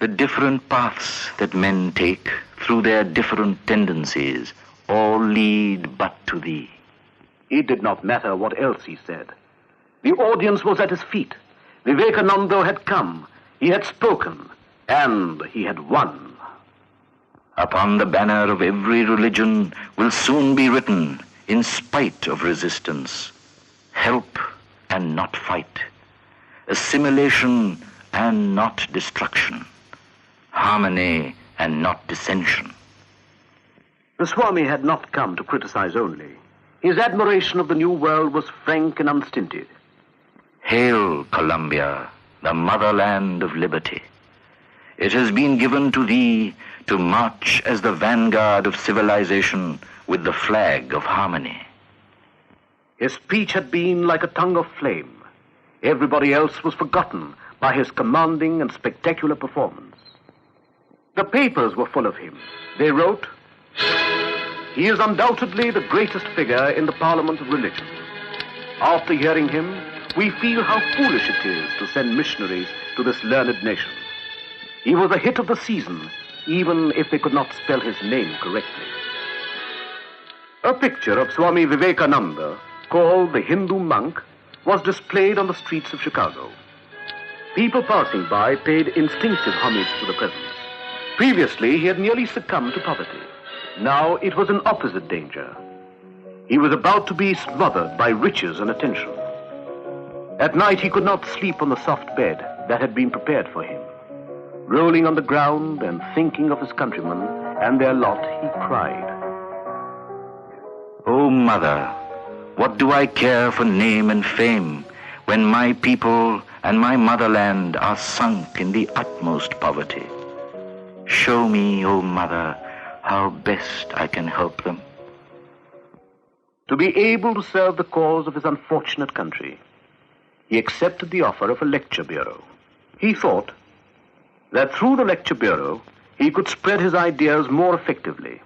C: the different paths that men take through their different tendencies all lead but to thee.
A: It did not matter what else he said. The audience was at his feet. Vivekananda had come, he had spoken, and he had won.
C: Upon the banner of every religion will soon be written, in spite of resistance, help and not fight, assimilation and not destruction, harmony and not dissension.
A: The Swami had not come to criticize only. His admiration of the new world was frank and unstinted.
C: Hail, Columbia, the motherland of liberty. It has been given to thee to march as the vanguard of civilization with the flag of harmony.
A: His speech had been like a tongue of flame. Everybody else was forgotten by his commanding and spectacular performance. The papers were full of him. They wrote, "He is undoubtedly the greatest figure in the Parliament of Religion. After hearing him, we feel how foolish it is to send missionaries to this learned nation. He was a hit of the season, even if they could not spell his name correctly." A picture of Swami Vivekananda, called the Hindu monk, was displayed on the streets of Chicago. People passing by paid instinctive homage to the presence. Previously, he had nearly succumbed to poverty. Now it was an opposite danger. He was about to be smothered by riches and attention. At night, he could not sleep on the soft bed that had been prepared for him. Rolling on the ground and thinking of his countrymen and their lot, he cried,
C: O Mother, what do I care for name and fame when my people and my motherland are sunk in the utmost poverty? Show me, O Mother, how best I can help them.
A: To be able to serve the cause of his unfortunate country, he accepted the offer of a lecture bureau. He thought that through the lecture bureau, he could spread his ideas more effectively.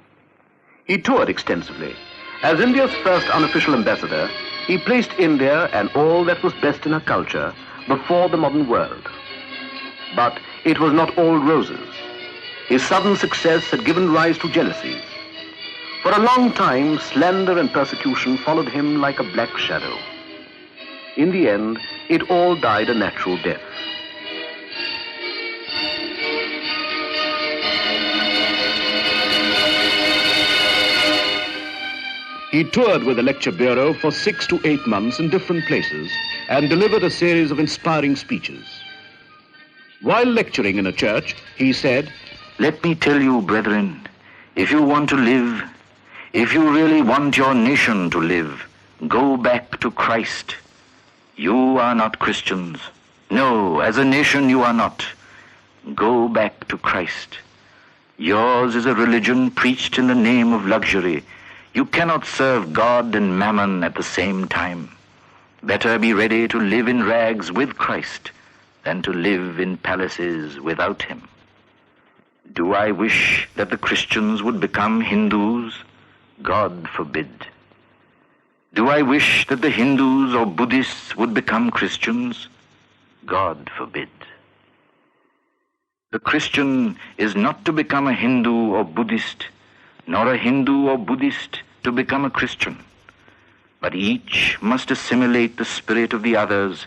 A: He toured extensively. As India's first unofficial ambassador, he placed India and all that was best in her culture before the modern world. But it was not all roses. His sudden success had given rise to jealousies. For a long time, slander and persecution followed him like a black shadow. In the end, it all died a natural death. He toured with the lecture bureau for 6 to 8 months in different places and delivered a series of inspiring speeches. While lecturing in a church, he said,
C: Let me tell you, brethren, if you want to live, if you really want your nation to live, go back to Christ. You are not Christians. No, as a nation you are not. Go back to Christ. Yours is a religion preached in the name of luxury. You cannot serve God and mammon at the same time. Better be ready to live in rags with Christ than to live in palaces without him. Do I wish that the Christians would become Hindus? God forbid. Do I wish that the Hindus or Buddhists would become Christians? God forbid. The Christian is not to become a Hindu or Buddhist, nor a Hindu or Buddhist to become a Christian, but each must assimilate the spirit of the others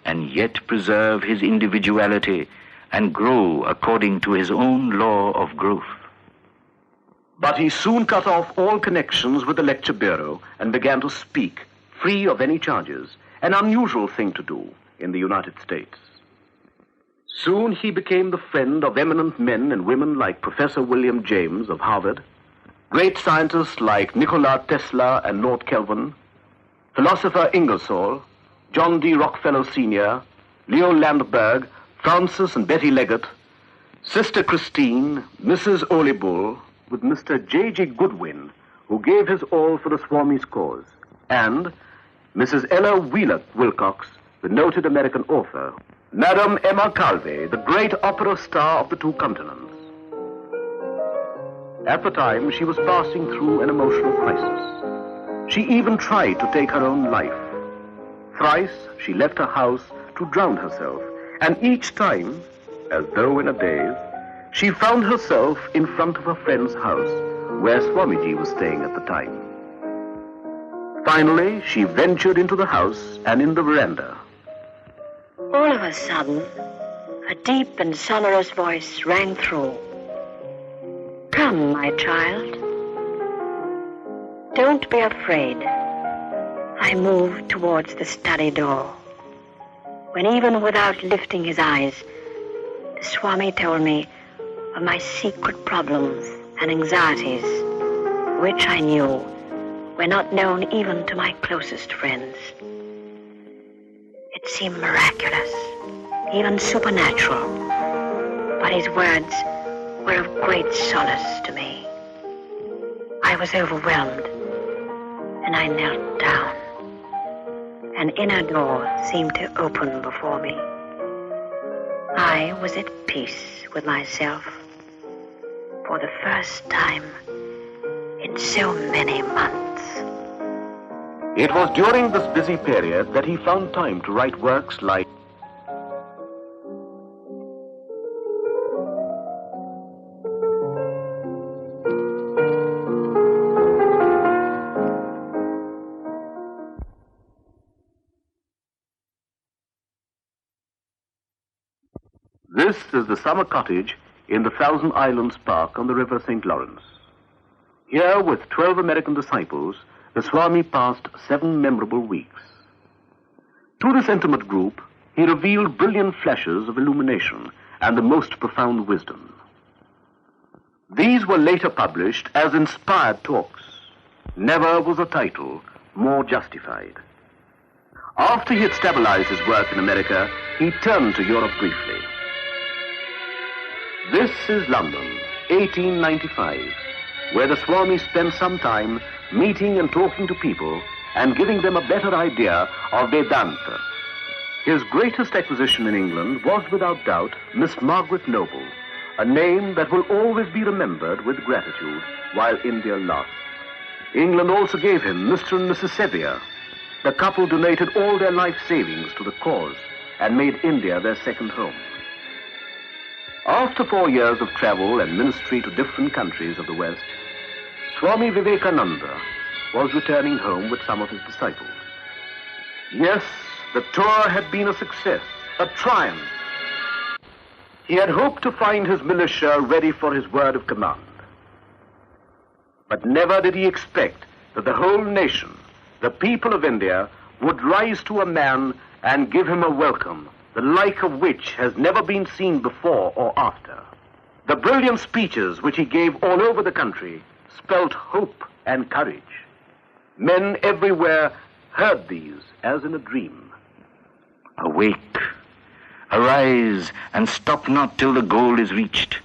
C: and yet preserve his individuality and grow according to his own law of growth. But he soon cut off all connections with the lecture bureau and began to speak, free of any charges, an unusual thing to do in the United States.
A: Soon he became the friend of eminent men and women like Professor William James of Harvard, great scientists like Nikola Tesla and Lord Kelvin, philosopher Ingersoll, John D. Rockefeller Sr., Leo Landberg, Francis and Betty Leggett, Sister Christine, Mrs. Ole Bull, with Mr. J.G. Goodwin, who gave his all for the Swami's cause, and Mrs. Ella Wheeler Wilcox, the noted American author, Madame Emma Calvé, the great opera star of the two continents. At the time, she was passing through an emotional crisis. She even tried to take her own life. Thrice, she left her house to drown herself, and each time, as though in a daze, she found herself in front of her friend's house, where Swamiji was staying at the time. Finally, she ventured into the house and in the veranda.
G: All of a sudden, a deep and sonorous voice rang through. "Come, my child. Don't be afraid." I moved towards the study door, when even without lifting his eyes, the Swami told me of my secret problems and anxieties, which I knew were not known even to my closest friends. It seemed miraculous, even supernatural, but his words were of great solace to me. I was overwhelmed, and I knelt down. An inner door seemed to open before me. I was at peace with myself for the first time in so many months.
A: It was during this busy period that he found time to write works like This is the summer cottage in the Thousand Islands Park on the river St. Lawrence. Here, with 12 American disciples, the Swami passed 7 memorable weeks. To this intimate group, he revealed brilliant flashes of illumination and the most profound wisdom. These were later published as inspired talks. Never was a title more justified. After he had stabilized his work in America, he turned to Europe briefly. This is London, 1895, where the Swami spent some time meeting and talking to people and giving them a better idea of Vedanta. His greatest acquisition in England was without doubt Miss Margaret Noble, a name that will always be remembered with gratitude while India lasts. England also gave him Mr. and Mrs. Sevier. The couple donated all their life savings to the cause and made India their second home. After 4 years of travel and ministry to different countries of the West, Swami Vivekananda was returning home with some of his disciples. Yes, the tour had been a success, a triumph. He had hoped to find his militia ready for his word of command. But never did he expect that the whole nation, the people of India, would rise to a man and give him a welcome, the like of which has never been seen before or after. The brilliant speeches which he gave all over the country spelt hope and courage. Men everywhere heard these as in a dream.
C: Awake, arise, and stop not till the goal is reached.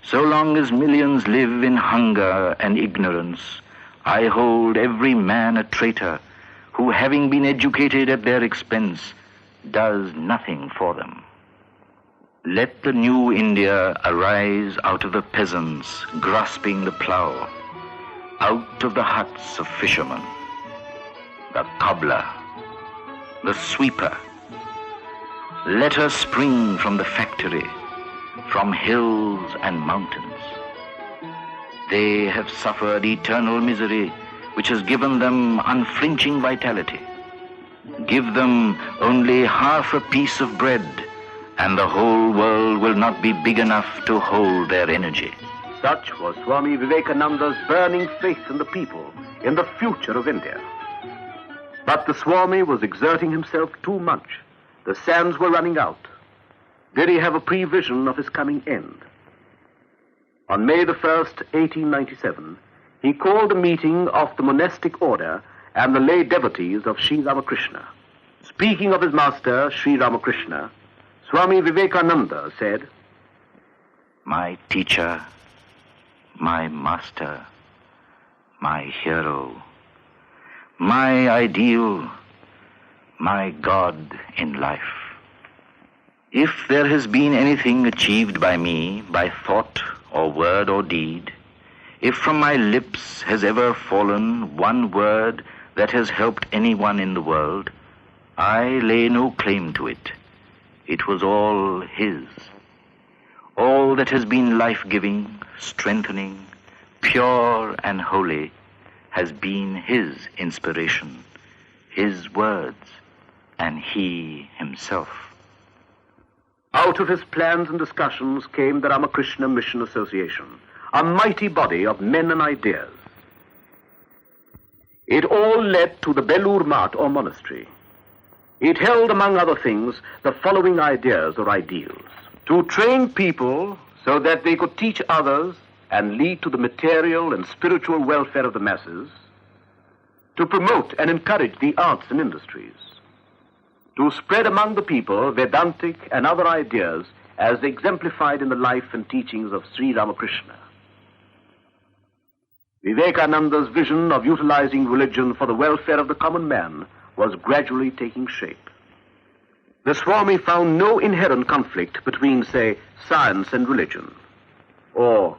C: So long as millions live in hunger and ignorance, I hold every man a traitor, who, having been educated at their expense, does nothing for them. Let the new India arise out of the peasants grasping the plough, out of the huts of fishermen, the cobbler, the sweeper. Let her spring from the factory, from hills and mountains. They have suffered eternal misery, which has given them unflinching vitality. Give them only half a piece of bread, and the whole world will not be big enough to hold their energy.
A: Such was Swami Vivekananda's burning faith in the people, in the future of India. But the Swami was exerting himself too much. The sands were running out. did he have a prevision of his coming end. On May the 1st, 1897, he called a meeting of the monastic order and the lay devotees of Sri Ramakrishna. Speaking of his master, Sri Ramakrishna, Swami Vivekananda said,
C: "My teacher, my master, my hero, my ideal, my God in life. If there has been anything achieved by me, by thought or word or deed, if from my lips has ever fallen one word that has helped anyone in the world, I lay no claim to it. It was all his. All that has been life-giving, strengthening, pure and holy has been his inspiration, his words, and he himself."
A: Out of his plans and discussions came the Ramakrishna Mission Association, a mighty body of men and ideas. It all led to the Belur Math or monastery. It held, among other things, the following ideas or ideals: to train people so that they could teach others and lead to the material and spiritual welfare of the masses, to promote and encourage the arts and industries, to spread among the people Vedantic and other ideas as exemplified in the life and teachings of Sri Ramakrishna. Vivekananda's vision of utilizing religion for the welfare of the common man was gradually taking shape. The Swami found no inherent conflict between, say, science and religion, or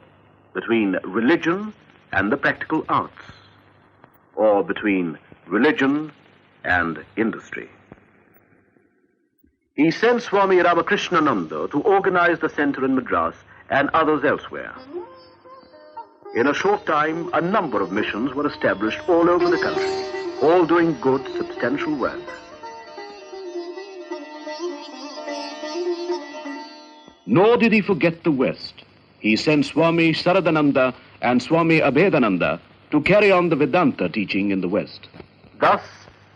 A: between religion and the practical arts, or between religion and industry. He sent Swami Ramakrishnananda to organize the center in Madras and others elsewhere. In a short time, a number of missions were established all over the country, all doing good, substantial work. Nor did he forget the West. He sent Swami Saradananda and Swami Abhedananda to carry on the Vedanta teaching in the West. Thus,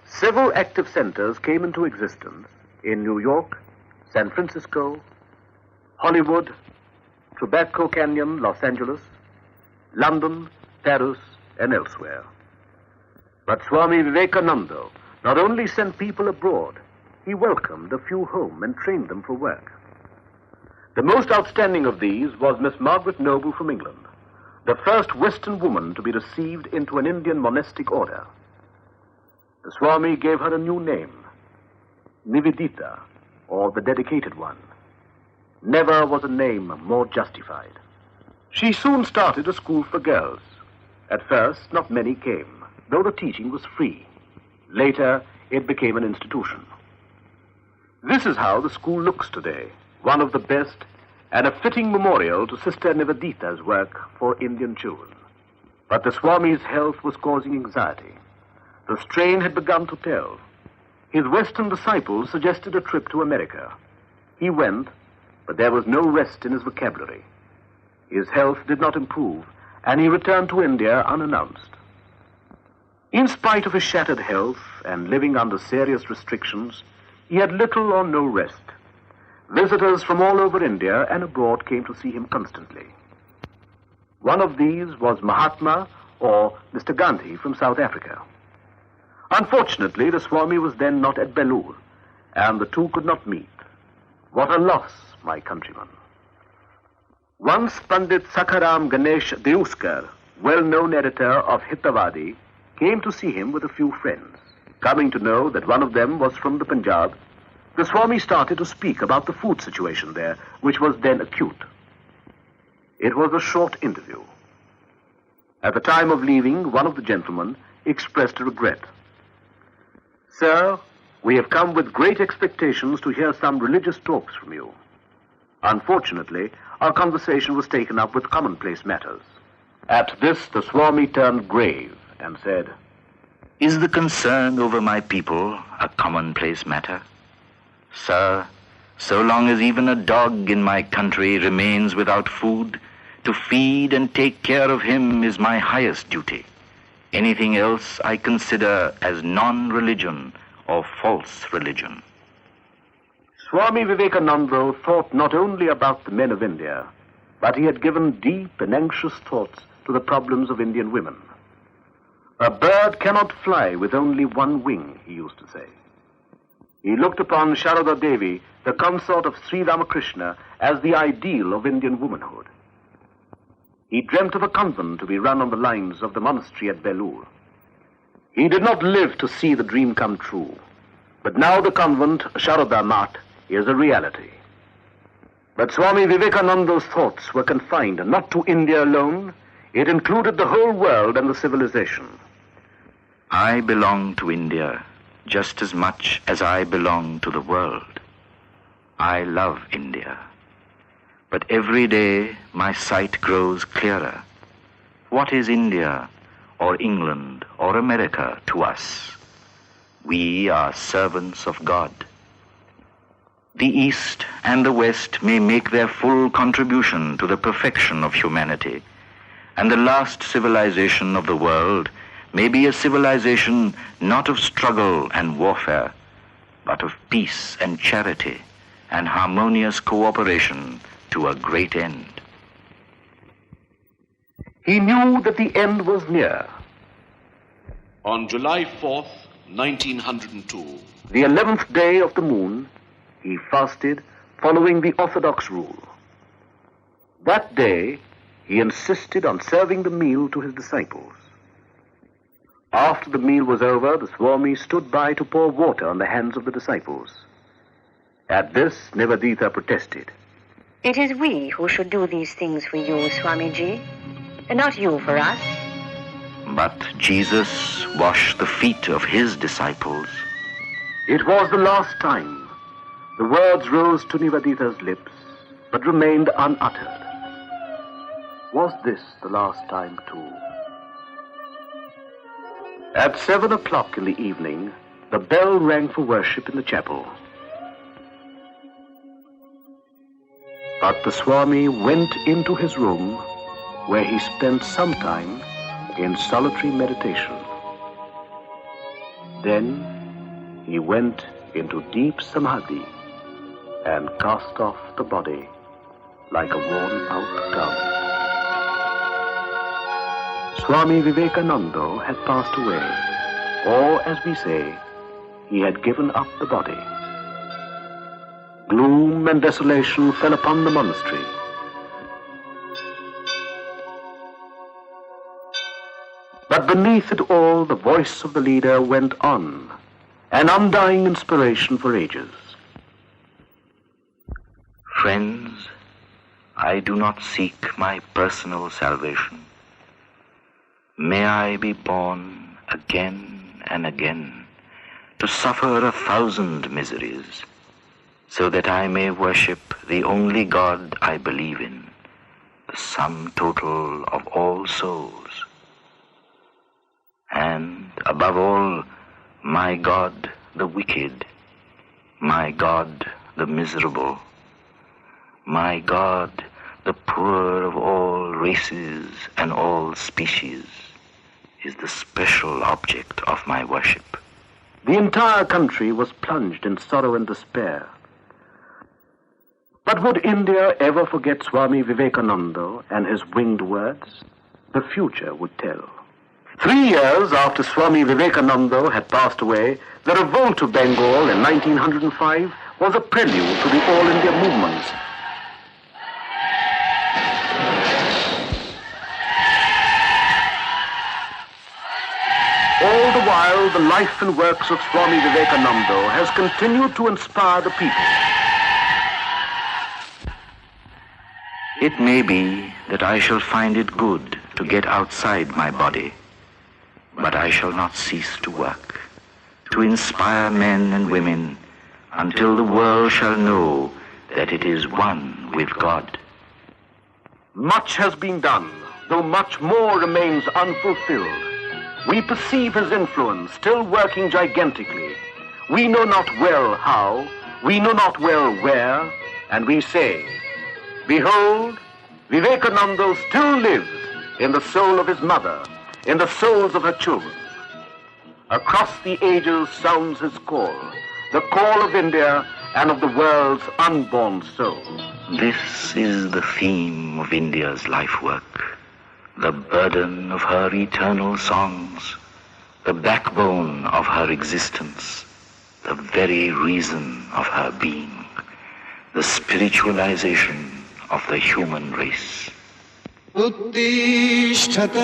A: several active centers came into existence in New York, San Francisco, Hollywood, Tobacco Canyon, Los Angeles, London, Paris, and elsewhere. But Swami Vivekananda not only sent people abroad, he welcomed a few home and trained them for work. The most outstanding of these was Miss Margaret Noble from England, the first Western woman to be received into an Indian monastic order. The Swami gave her a new name, Nivedita, or the dedicated one. Never was a name more justified. She soon started a school for girls. At first, not many came, though the teaching was free. Later, it became an institution. This is how the school looks today, one of the best and a fitting memorial to Sister Nivedita's work for Indian children. But the Swami's health was causing anxiety. The strain had begun to tell. His Western disciples suggested a trip to America. He went, but there was no rest in his vocabulary. His health did not improve, and he returned to India unannounced. In spite of his shattered health and living under serious restrictions, he had little or no rest. Visitors from all over India and abroad came to see him constantly. One of these was Mahatma, or Mr. Gandhi from South Africa. Unfortunately, the Swami was then not at Belur, and the two could not meet. What a loss, my countrymen. Once Pandit Sakharam Ganesh Deuskar, well-known editor of Hitavadi, came to see him with a few friends. Coming to know that one of them was from the Punjab, the Swami started to speak about the food situation there, which was then acute. It was a short interview. At the time of leaving, one of the gentlemen expressed a regret. "Sir, we have come with great expectations to hear some religious talks from you. Unfortunately, our conversation was taken up with commonplace matters." At this, the Swami turned grave and said,
C: "Is the concern over my people a commonplace matter? Sir, so long as even a dog in my country remains without food, to feed and take care of him is my highest duty. Anything else I consider as non-religion or false religion."
A: Swami Vivekananda thought not only about the men of India, but he had given deep and anxious thoughts to the problems of Indian women. A bird cannot fly with only one wing, he used to say. He looked upon Sharada Devi, the consort of Sri Ramakrishna, as the ideal of Indian womanhood. He dreamt of a convent to be run on the lines of the monastery at Belur. He did not live to see the dream come true, but now the convent, Sharada Mat, is a reality. But Swami Vivekananda's thoughts were confined not to India alone. It included the whole world and the civilization.
C: I belong to India just as much as I belong to the world. I love India. But every day my sight grows clearer. What is India or England or America to us? We are servants of God. The East and the West may make their full contribution to the perfection of humanity, and the last civilization of the world may be a civilization not of struggle and warfare, but of peace and charity and harmonious cooperation to a great end.
A: He knew that the end was near.
H: On July 4th, 1902,
A: the 11th day of the moon, he fasted following the orthodox rule. That day, he insisted on serving the meal to his disciples. After the meal was over, the Swami stood by to pour water on the hands of the disciples. At this, Nivedita protested.
G: It is we who should do these things for you, Swamiji, and not you for us.
C: But Jesus washed the feet of his disciples.
A: It was the last time. The words rose to Nivedita's lips, but remained unuttered. Was this the last time too? At 7 o'clock in the evening, the bell rang for worship in the chapel. But the Swami went into his room, where he spent some time in solitary meditation. Then he went into deep samadhi and cast off the body like a worn-out gun. Swami Vivekananda had passed away, or, as we say, he had given up the body. Gloom and desolation fell upon the monastery. But beneath it all, the voice of the leader went on, an undying inspiration for ages.
C: Friends, I do not seek my personal salvation. May I be born again and again to suffer 1,000 miseries, so that I may worship the only God I believe in, the sum total of all souls. And above all, my God the wicked, my God the miserable, my God the poor of all races and all species, is the special object of my worship.
A: The entire country was plunged in sorrow and despair. But would India ever forget Swami Vivekananda and his winged words? The future would tell. 3 years after Swami Vivekananda had passed away, the revolt of Bengal in 1905 was a prelude to the All India movement. All the while, the life and works of Swami Vivekananda has continued to inspire the people.
C: It may be that I shall find it good to get outside my body, but I shall not cease to work, to inspire men and women until the world shall know that it is one with God.
A: Much has been done, though much more remains unfulfilled. We perceive his influence still working gigantically. We know not well how, we know not well where, and we say, behold, Vivekananda still lives in the soul of his mother, in the souls of her children. Across the ages sounds his call, the call of India and of the world's unborn soul.
C: This is the theme of India's life work, the burden of her eternal songs, the backbone of her existence, the very reason of her being, the spiritualization of the human race.
D: उत्तिष्ठत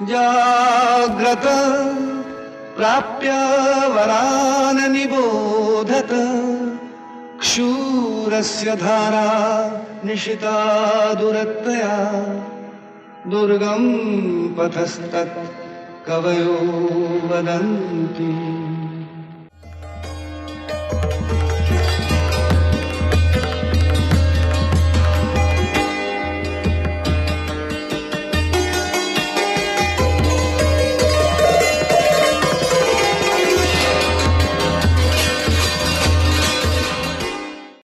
D: जाग्रत प्राप्य वरान निबोधत क्षूरस्य धारा निशिता दुरत्तया दुर्गम पथस्तत् कवयो वदन्ति.